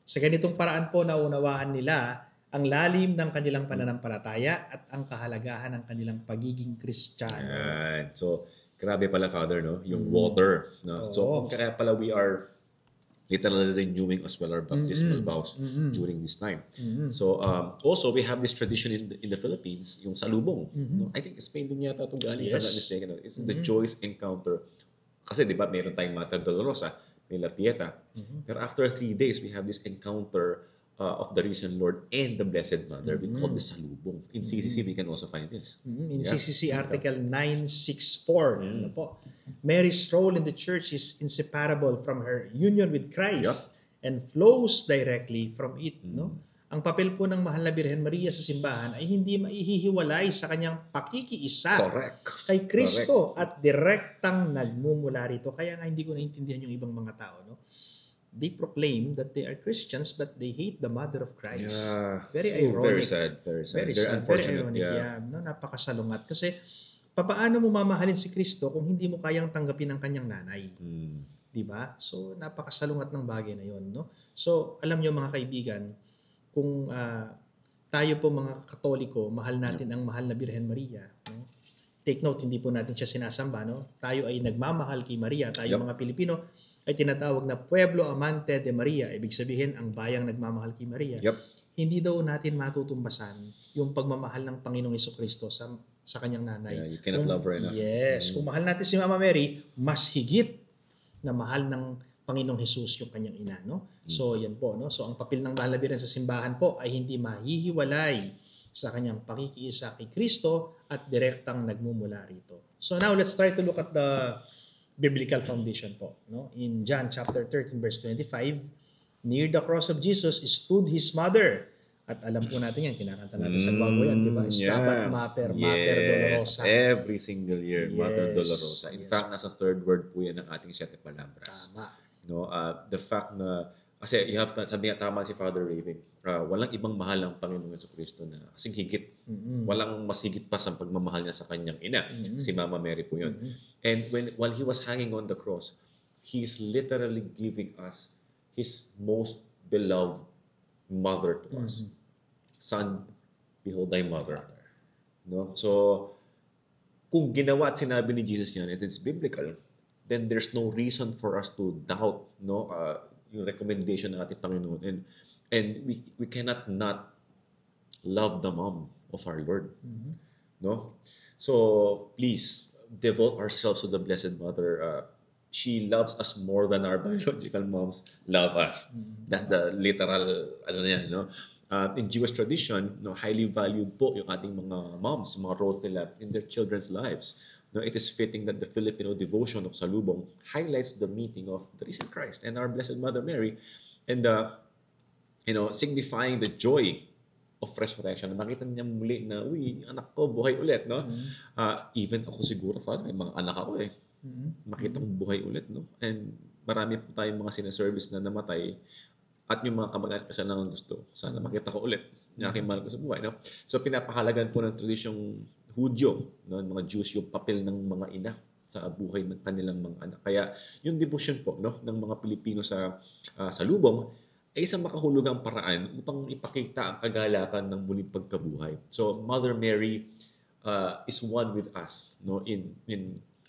Sa ganitong paraan po naunawaan nila ang lalim ng kanilang pananampalataya at ang kahalagahan ng kanilang pagiging Kristiyano. So, grabe pala, Father, no? Yung water. No? So, kaya pala we are literally renewing as well our baptismal vows during this time. So, also, we have this tradition in the Philippines, yung salubong. No? I think Spain din yata itong galing, if I'm not mistaken. No? It's the joyous encounter. Kasi, di ba, meron tayong Mater Dolorosa, may La Pieta. Pero after 3 days, we have this encounter of the risen Lord and the Blessed Mother. We call this salubong. In CCC, we can also find this. In CCC Article 964, ano po, Mary's role in the church is inseparable from her union with Christ and flows directly from it. No? Ang papel po ng Mahal na Birhen Maria sa simbahan ay hindi maihihiwalay sa kanyang pakikiisa kay Kristo at direktang nagmumula rito. Kaya nga hindi ko naintindihan yung ibang mga tao. No? They proclaim that they are Christians but they hate the Mother of Christ. Very ironic. Very sad. Very sad. Very ironic. No, napakasalungat. Kasi papaano mo mamahalin si Kristo kung hindi mo kayang tanggapin ang kanyang nanay? Diba? So napakasalungat ng bagay na yon, no? So alam niyo mga kaibigan, kung tayo po mga Katoliko, mahal natin ang Mahal na Birhen Maria, no? Take note, hindi po natin siya sinasamba, no? Tayo ay nagmamahal kay Maria. Tayo mga Pilipino ay tinatawag na Pueblo Amante de Maria. Ibig sabihin, ang bayang nagmamahal kay Maria. Hindi daw natin matutumbasan yung pagmamahal ng Panginoong Hesukristo sa kanyang nanay. You cannot love her enough. Yes. Kung mahal natin si Mama Mary, mas higit na mahal ng Panginoong Jesus yung kanyang ina. No? So, yan po. No? So, ang papel ng Mahal na Birhen sa simbahan po ay hindi mahihiwalay sa kanyang pakikiisa kay Kristo at direktang nagmumula rito. So, now let's try to look at the biblical foundation po, no? In John chapter 13 verse 25, near the cross of Jesus stood his mother. At alam po natin yan, kinakanta natin sa Guago yan, di ba? Stabat Mater Dolorosa. Every single year, Mater Dolorosa. In fact, nasa third word po yan ng ating Siete Palabras. Tama. No, the fact na, kasi you have to, sabi nga tama si Father Raven, walang ibang mahal ang Panginoong Jesucristo na kasing higit. Walang mas higit pa sa pagmamahal niya sa kanyang ina. Si Mama Mary po yun. And while he was hanging on the cross, He's literally giving us His most beloved mother to us. Son, behold thy mother. No? So, kung ginawa at sinabi ni Jesus yan, and it's biblical, then there's no reason for us to doubt, no, yung recommendation ng ating Panginoon. And we cannot not love the mom of our Lord. No? So, please, devote ourselves to the Blessed Mother. She loves us more than our biological moms love us. That's the literal, no? In Jewish tradition, no, highly valued po yung ating mga moms, mga roles nila in their children's lives. No, it is fitting that the Filipino devotion of Salubong highlights the meeting of the risen Christ and our Blessed Mother Mary, and signifying the joy of resurrection. Makita niya muli na, uy, anak ko, buhay ulit, no? Even ako siguro, Father, may mga anak ako eh. Makita kong buhay ulit, no? And marami po tayong mga sinaservice na namatay at yung mga kamag-anak kasi lang ang gusto. Sana makita ko ulit na aking mahal ko sa buhay, no? So, pinapahalagan po ng tradisyong Hudyo, no? Mga Jews, yung papel ng mga ina sa buhay ng kanilang mga anak. Kaya, yung devotion po, no, ng mga Pilipino sa Salubong ay isang makahulugang paraan upang ipakita ang kagalakan ng muling pagkabuhay. So, Mother Mary is one with us, no, in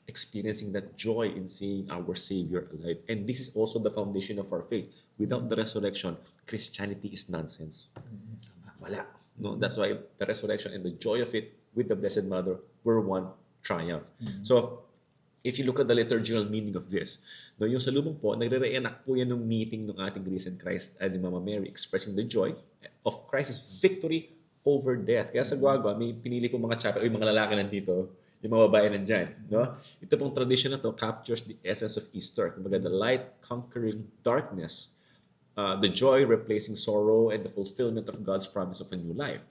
experiencing that joy in seeing our Savior alive. And this is also the foundation of our faith. Without the resurrection, Christianity is nonsense. Wala. No? That's why the resurrection and the joy of it with the Blessed Mother were one triumph. So, if you look at the liturgical meaning of this, no, yung salubong po, nagre-reenact po yan ng meeting ng ating risen Christ and Mama Mary, expressing the joy of Christ's victory over death. Kaya sa Guagua, may pinili ko mga chapter, yung mga lalaki nandito, yung mga babae nandyan. No? Ito pong tradition na to captures the essence of Easter. Kumbaga, the light conquering darkness, the joy replacing sorrow, and the fulfillment of God's promise of a new life.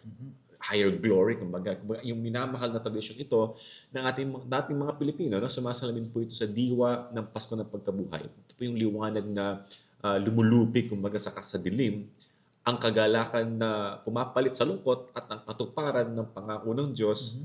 Higher glory, kumbaga yung minamahal na tradisyon ito ng dating mga Pilipino, no? Sumasalamin po ito sa diwa ng Pasko ng Pagkabuhay. Ito po yung liwanag na lumulupig, kumbaga sa dilim, ang kagalakan na pumapalit sa lungkot at ang katuparan ng pangako ng Diyos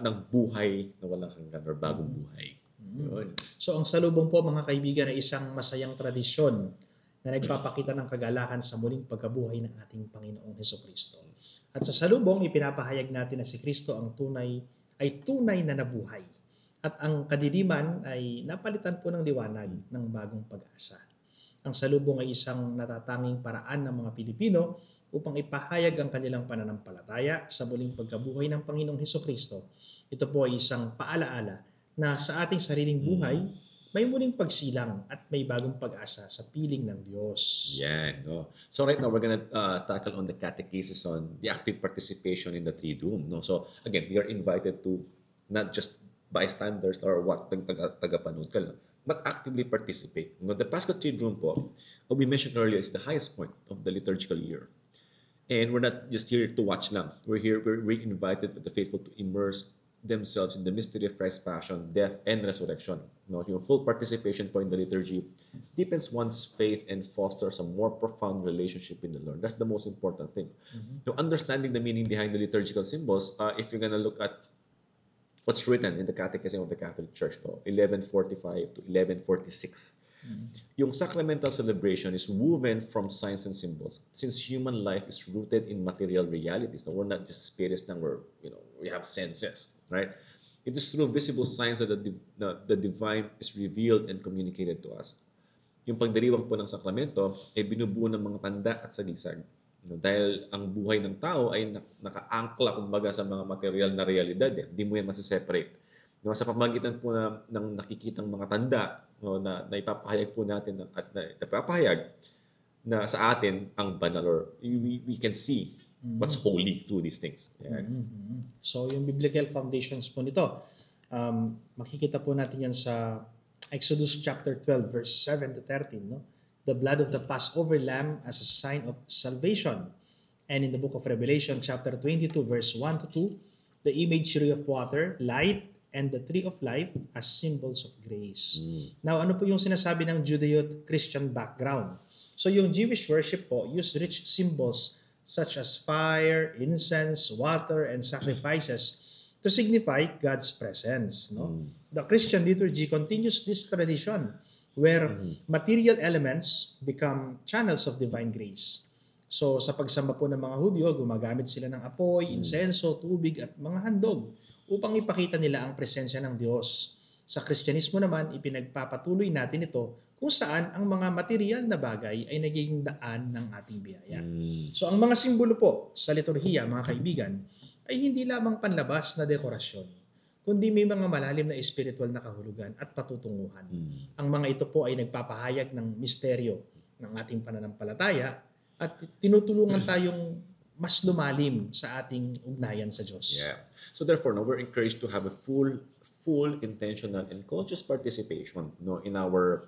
ng buhay na walang hanggan or bagong buhay. Yun. So ang salubong po, mga kaibigan, ay isang masayang tradisyon na nagpapakita ng kagalakan sa muling pagkabuhay ng ating Panginoong Hesukristo. At sa salubong, ipinapahayag natin na si Kristo ang tunay na nabuhay. At ang kadiliman ay napalitan po ng liwanag ng bagong pag-asa. Ang salubong ay isang natatanging paraan ng mga Pilipino upang ipahayag ang kanilang pananampalataya sa muling pagkabuhay ng Panginoong Hesukristo. Ito po ay isang paalaala na sa ating sariling buhay, may muling pagsilang at may bagong pag-asa sa piling ng Diyos. Yan. No? So right now, we're gonna tackle on the catechesis on the active participation in the Triduum. No? So again, we are invited to not just bystanders or what, tagapanood ka lang, but actively participate. No? The Paschal Triduum po, what we mentioned earlier, is the highest point of the liturgical year. And we're not just here to watch lang. We're invited with the faithful to immerse themselves in the mystery of Christ's passion, death, and resurrection. No, yung full participation po in the liturgy deepens one's faith and fosters a more profound relationship in the Lord. That's the most important thing. So understanding the meaning behind the liturgical symbols, if you're gonna look at what's written in the Catechism of the Catholic Church, 1145 to 1146, yung sacramental celebration is woven from signs and symbols. Since human life is rooted in material realities, we're not just spirits, we have senses. Right? It is through visible signs that the divine is revealed and communicated to us. Yung pagdiriwang po ng sakramento ay binubuo ng mga tanda at sagisag. Dahil ang buhay ng tao ay naka-angkla kumbaga sa mga material na realidad. Hindi mo yan masiseparate. Sa pamagitan po ng nakikitang mga tanda na ipapahayag po natin at ipapahayag na sa atin ang banal, or we can see what's holy through these things. Yeah. So, yung biblical foundations po nito, makikita po natin yan sa Exodus chapter 12, verse 7 to 13. No? The blood of the Passover lamb as a sign of salvation. And in the book of Revelation, chapter 22, verse 1 to 2, the imagery of water, light, and the tree of life as symbols of grace. Now, ano po yung sinasabi ng Judeo-Christian background? So, yung Jewish worship po use rich symbols such as fire, incense, water, and sacrifices to signify God's presence. No? The Christian liturgy continues this tradition where material elements become channels of divine grace. So sa pagsamba po ng mga Hudyo, gumagamit sila ng apoy, insenso, tubig at mga handog upang ipakita nila ang presensya ng Diyos. Sa Kristyanismo naman, ipinagpapatuloy natin ito kung saan ang mga material na bagay ay nagiging daan ng ating biyaya. So ang mga simbolo po sa liturhiya, mga kaibigan, ay hindi lamang panlabas na dekorasyon, kundi may mga malalim na espiritual na kahulugan at patutunguhan. Ang mga ito po ay nagpapahayag ng misteryo ng ating pananampalataya at tinutulungan tayong mas lumalim sa ating ugnayan sa Diyos. Yeah. So therefore, no, we're encouraged to have a full, intentional, and conscious participation, no, in our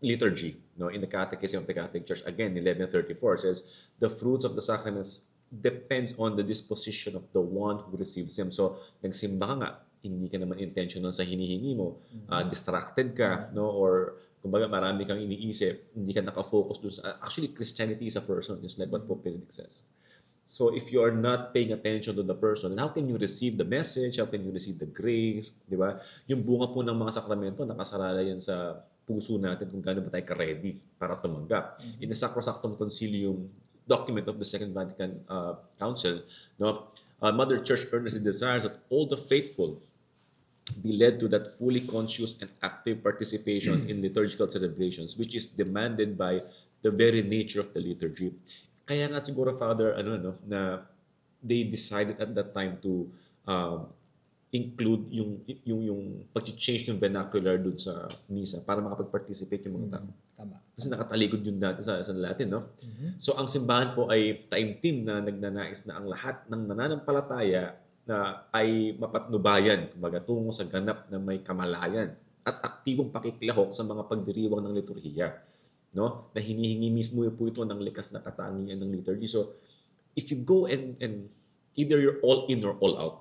liturgy, no, in the Catechism of the Catholic Church. Again, 1134 says, the fruits of the sacraments depends on the disposition of the one who receives them. So, nagsimba ka nga, hindi ka naman intentional sa hinihingi mo, distracted ka, no, or kumbaga marami kang iniisip, hindi ka nakafocus doon sa, actually, Christianity is a person, just like what Pope Benedict says. So, if you are not paying attention to the person, then how can you receive the message? How can you receive the grace? Di ba? Yung bunga po ng mga sakramento, nakasarala yan sa puso natin kung gaano ba tayo ka-ready para tumanggap. In the Sacrosanctum Concilium document of the Second Vatican Council, no, Mother Church earnestly desires that all the faithful be led to that fully conscious and active participation in liturgical celebrations, which is demanded by the very nature of the liturgy. Kaya nga siguro, Father, na they decided at that time to include yung pag-change ng vernacular dun sa misa para makapag-participate yung mga tao. Tama. Kasi nakatalikod yun dati sa Latin, no? So, ang simbahan po ay taimtim na nagnanais na ang lahat ng nananampalataya na ay mapatnubayan, kumbaga tungo sa ganap na may kamalayan at aktibong pakikilahok sa mga pagdiriwang ng liturhiya, no? Na hinihingi mismo po ito ng likas na katangian ng liturgy. So, if you go and either you're all in or all out,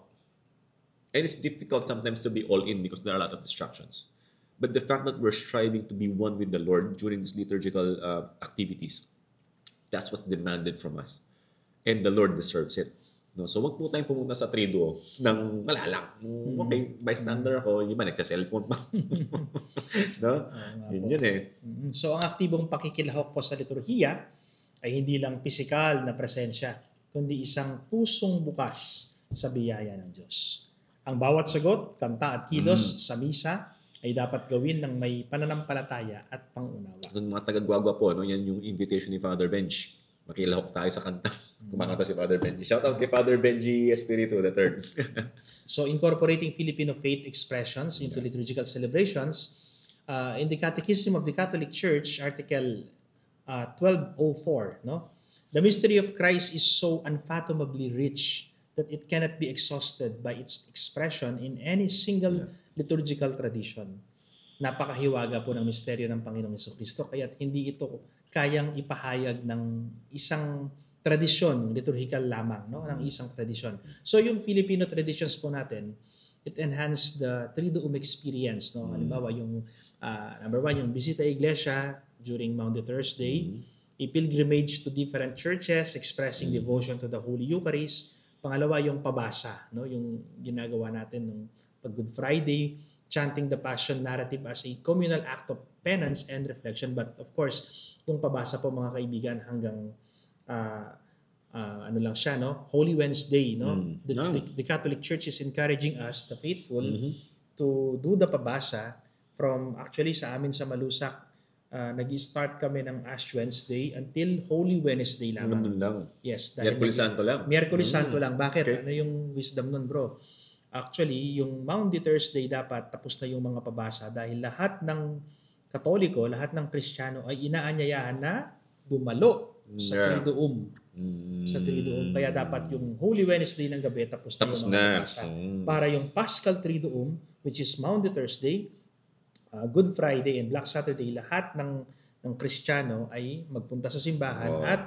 and it's difficult sometimes to be all in because there are a lot of distractions. But the fact that we're striving to be one with the Lord during these liturgical activities, that's what's demanded from us. And the Lord deserves it. No? So wag po tayong pumunta sa triduo ng malalang. Okay, bystander ako, yung iba nagsa-cellphone pa. No? Yun eh. So ang aktibong pakikilahok po sa liturhiya ay hindi lang pisikal na presensya, kundi isang pusong bukas sa biyaya ng Diyos. Ang bawat sagot, kanta at kilos sa misa ay dapat gawin ng may pananampalataya at pangunawa. Yung mga taga-Guagua po, no? Yan yung invitation ni Father Benji. Makilahok tayo sa kanta. Kumakanta si Father Benji. Shout out kay Father Benji Espiritu III. So incorporating Filipino faith expressions into liturgical celebrations, in the Catechism of the Catholic Church, Article 1204, no? The mystery of Christ is so unfathomably rich that it cannot be exhausted by its expression in any single liturgical tradition. Napakahiwaga po ng misteryo ng Panginoong Jesucristo, kaya't hindi ito kayang ipahayag ng isang tradisyon, liturgical lamang, no? Ng isang tradisyon. So yung Filipino traditions po natin, it enhanced the Triduum experience, no? Halimbawa yung number 1, yung Visita Iglesia during Maundy Thursday, a pilgrimage to different churches expressing devotion to the Holy Eucharist. Pangalawa, yung pabasa, no? Yung ginagawa natin nung pag Good Friday, chanting the Passion narrative as a communal act of penance and reflection. But of course, yung pabasa po mga kaibigan hanggang ano lang siya, no? Holy Wednesday, no? The Catholic Church is encouraging us, the faithful, to do the pabasa from actually sa amin sa Malusak. Nag-start kami ng Ash Wednesday until Holy Wednesday lamang. Yes. Miyerkules Santo lang. Miyerkules Santo lang. Bakit? Okay. Ano yung wisdom nun, bro? Actually, yung Maundy Thursday dapat tapos na yung mga pabasa dahil lahat ng Katoliko, lahat ng Kristiyano ay inaanyayahan na dumalo sa Triduum. Sa Triduum. Kaya dapat yung Holy Wednesday ng gabi tapos na yung mga pabasa. Para yung Paschal Triduum, which is Maundy Thursday, Good Friday and Black Saturday, lahat ng Kristiyano ay magpunta sa simbahan at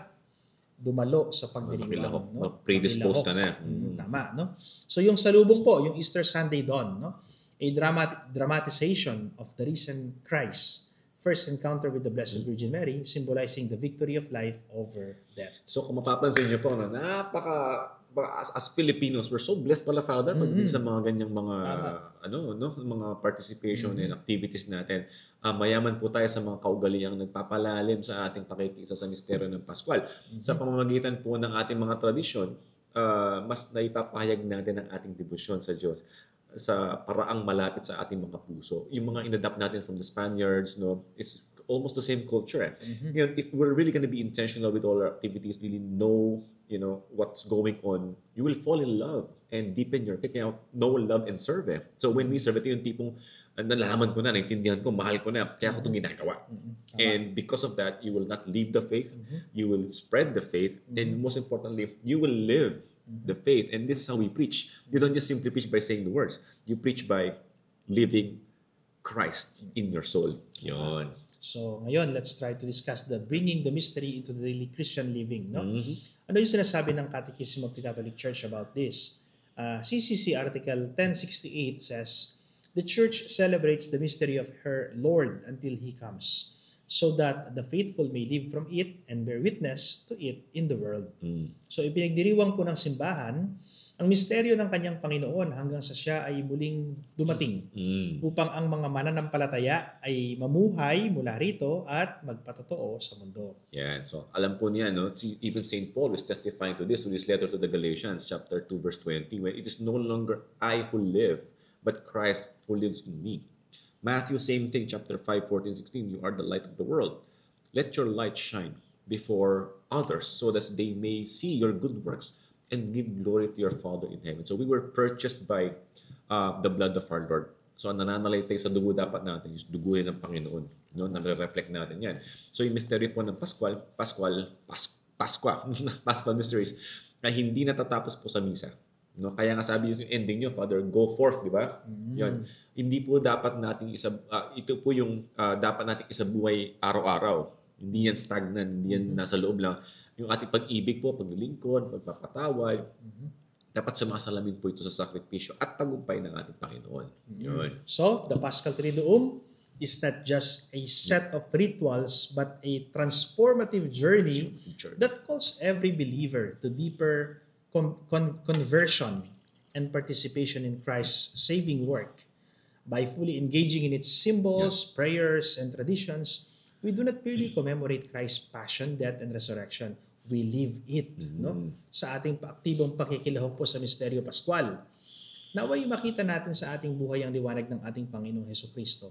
dumalo sa pagdiriwang. No? Predispose ka na. Tama, no? So yung salubong po, yung Easter Sunday dawn, no? A dramatization of the risen Christ, first encounter with the Blessed Virgin Mary, symbolizing the victory of life over death. So kung mapapansin niyo po, no, as Filipinos, we're so blessed pala, Father, pagdating sa mga ganyang mga mga participation and activities natin. Mayaman po tayo sa mga kaugaliang nagpapalalim sa ating pakikiisa sa misteryo ng Pascual. Sa pamamagitan po ng ating mga tradisyon, mas naipapahayag natin ang ating debosyon sa Diyos sa paraang malapit sa ating mga puso. Yung mga inadapt natin from the Spaniards, it's almost the same culture. If we're really going to be intentional with all our activities, really know, what's going on, you will fall in love and deepen your faith. Know, love, and serve. So when we serve, ito yung tipong nalalaman ko na, naintindihan ko, mahal ko na, kaya ko itong ginagawa. And because of that, you will not leave the faith, you will spread the faith, and most importantly, you will live the faith. And this is how we preach. You don't just simply preach by saying the words. You preach by living Christ in your soul. Yon. So, ngayon, let's try to discuss the bringing the mystery into the daily Christian living. No? Ano yung sinasabi ng Catechism of the Catholic Church about this? CCC Article 1068 says, the Church celebrates the mystery of her Lord until He comes, so that the faithful may live from it and bear witness to it in the world. So ipinagdiriwang po ng simbahan ang misteryo ng kanyang Panginoon hanggang sa siya ay muling dumating upang ang mga mananampalataya ay mamuhay mula rito at magpatotoo sa mundo. Yeah, so alam po niya, even St. Paul was testifying to this with his letter to the Galatians, chapter 2, verse 20, when it is no longer I who live, but Christ who lives in me. Matthew, same thing, chapter 5, 14, 16, you are the light of the world. Let your light shine before others so that they may see your good works and give glory to your Father in heaven. So we were purchased by the blood of our Lord. So ang nananalaytay sa dugo dapat natin is duguhin ng Panginoon. Nare-reflect natin yan. So yung mystery po ng Paschal mysteries ay hindi natatapos po sa misa. Kaya nga sabi yung ending nyo, Father, go forth, di ba? Yan. Hindi po dapat nating ito po yung dapat nating isabuhay araw-araw. Hindi yan stagnant, hindi yan nasa loob lang. Yung ating pag-ibig po, paglilingkod, pagpapatawad, dapat sumasalamin po ito sa sakripisyo at tagumpay ng ating Panginoon. Yun. So, the Paschal Triduum is not just a set of rituals but a transformative journey that calls every believer to deeper conversion and participation in Christ's saving work. By fully engaging in its symbols, prayers, and traditions, we do not merely commemorate Christ's passion, death, and resurrection. We live it. Sa ating aktibong pakikilahok po sa Misteryo Pascual. Naway makita natin sa ating buhay ang liwanag ng ating Panginoong Hesukristo.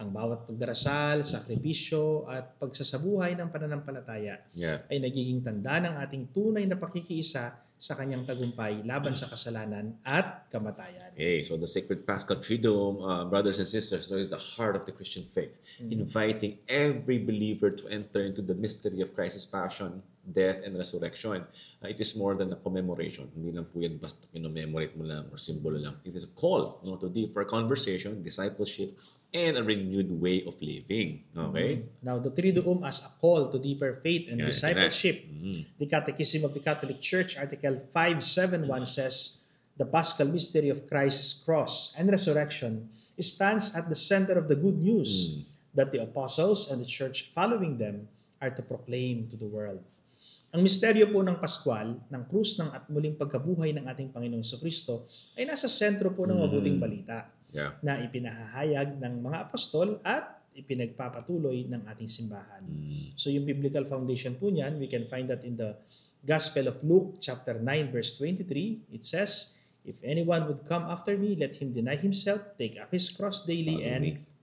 Ang bawat pagdarasal, sakripisyo, at pagsasabuhay ng pananampalataya ay nagiging tanda ng ating tunay na pakikiisa sa kanyang tagumpay laban sa kasalanan at kamatayan. Okay, so the Sacred Paschal Triduum, brothers and sisters, is the heart of the Christian faith, inviting every believer to enter into the mystery of Christ's passion, death, and resurrection. It is more than a commemoration. Hindi lang po yan basta kinomemorate mo lang or simbolo lang. It is a call to deeper conversation, discipleship, and a renewed way of living. Okay? Now, the Triduum as a call to deeper faith and discipleship. The Catechism of the Catholic Church, Article 571 says, the Paschal mystery of Christ's cross and resurrection stands at the center of the good news that the apostles and the church following them are to proclaim to the world. Ang misteryo po ng Pascual, ng krus ng at muling pagkabuhay ng ating Panginoong Jesucristo ay nasa sentro po ng mabuting balita na ipinahahayag ng mga apostol at ipinagpapatuloy ng ating simbahan. So yung biblical foundation po niyan, we can find that in the Gospel of Luke chapter 9 verse 23. It says, if anyone would come after me, let him deny himself, take up his cross daily,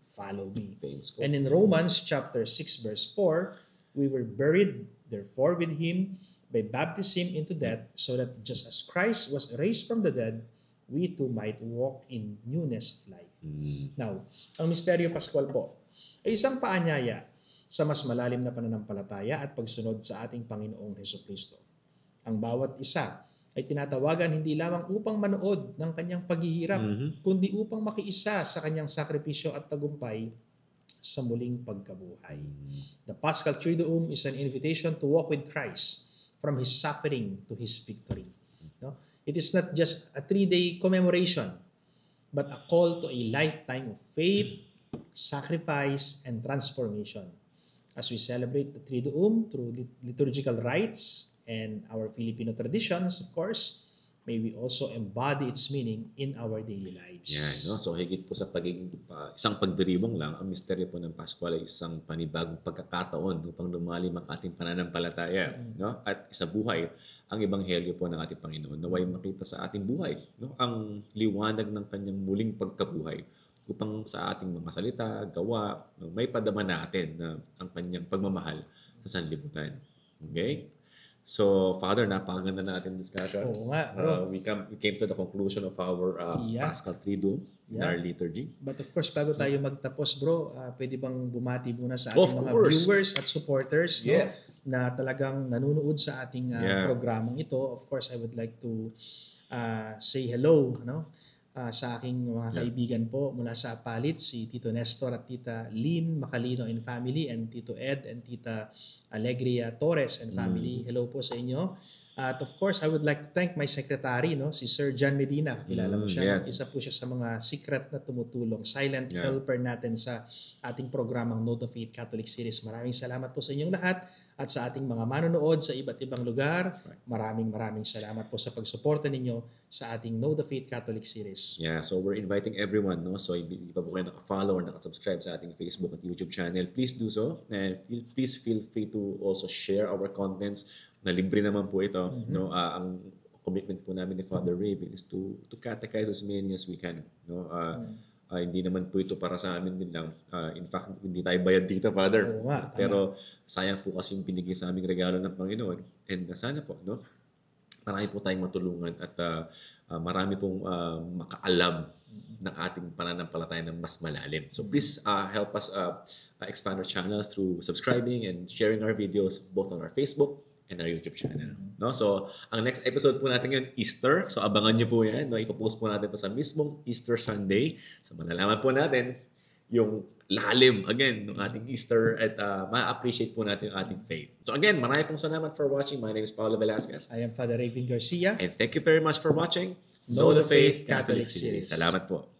follow me. And in Romans chapter 6 verse 4, we were buried therefore with him by baptism into death, so that just as Christ was raised from the dead, we too might walk in newness of life. Now, ang Misteryo Pascual po ay isang paanyaya sa mas malalim na pananampalataya at pagsunod sa ating Panginoong Hesukristo. Ang bawat isa ay tinatawagan hindi lamang upang manood ng kanyang paghihirap, kundi upang makiisa sa kanyang sakripisyo at tagumpay sa muling pagkabuhay. The Paschal Triduum is an invitation to walk with Christ from His suffering to His victory. It is not just a 3-day commemoration, but a call to a lifetime of faith, sacrifice, and transformation. As we celebrate the Triduum through liturgical rites and our Filipino traditions, of course, may we also embody its meaning in our daily lives. Yan, no? So higit po sa pagiging isang pagdiribong lang, ang misteryo po ng Pasko ay isang panibagong pagkakataon upang lumalim ang ating pananampalataya, no? At isabuhay ang ebanghelyo po ng ating Panginoon. Naway makita sa ating buhay, no? Ang liwanag ng kanyang muling pagkabuhay upang sa ating mga salita, gawa, no? May padama natin na ang kanyang pagmamahal sa sanlibutan. Okay? So, Father, napakaganda natin discussion. Oo nga, bro. We came to the conclusion of our Paschal Triduum in our liturgy. But of course, bago tayo magtapos, bro, pwede bang bumati muna sa Of ating mga course. viewers at supporters, no? Yes. Na talagang nanonood sa ating programang ito. Of course, I would like to say hello, no? Sa aking mga kaibigan po mula sa Apalit, si Tito Nestor at Tita Lynn Macalino and family, and Tito Ed and Tita Alegria Torres and family. Hello po sa inyo. At of course, I would like to thank my secretary, no, si Sir John Medina. Kilala mo siya. Yes. Isa po siya sa mga secret na tumutulong, silent helper natin sa ating programang Know the Faith Catholic Series. Maraming salamat po sa inyong lahat. At sa ating mga manonood sa iba't ibang lugar, maraming salamat po sa pagsuporta ninyo sa ating Know the Faith Catholic Series. Yeah, so we're inviting everyone, no? So, hindi pa po kayo naka-follow or naka-subscribe sa ating Facebook at YouTube channel, please do so. And please feel free to also share our contents na libre naman po ito. No? Ang commitment po namin ni Father Raven is to catechize as many as we can. No? Hindi naman po ito para sa amin din lang. In fact, hindi tayo bayad dito, Father. Oo nga, Pero sayang po kasi yung binigay sa aming regalo ng Panginoon. And sana po, no? Marami po tayong matulungan at marami pong makaalam ng ating pananampalataya ng mas malalim. So please help us expand our channel through subscribing and sharing our videos both on our Facebook and our YouTube channel. No? So, ang next episode po natin yun, Easter. So, abangan nyo po yan. No? Ipopost po natin ito sa mismong Easter Sunday. So, malalaman po natin yung lalim, again, ng ating Easter at ma-appreciate po natin yung ating faith. So, again, maraming pong salamat for watching. My name is Paulo Velasquez. I am Father Raven Garcia. And thank you very much for watching Know the Faith Catholic Series. Salamat po.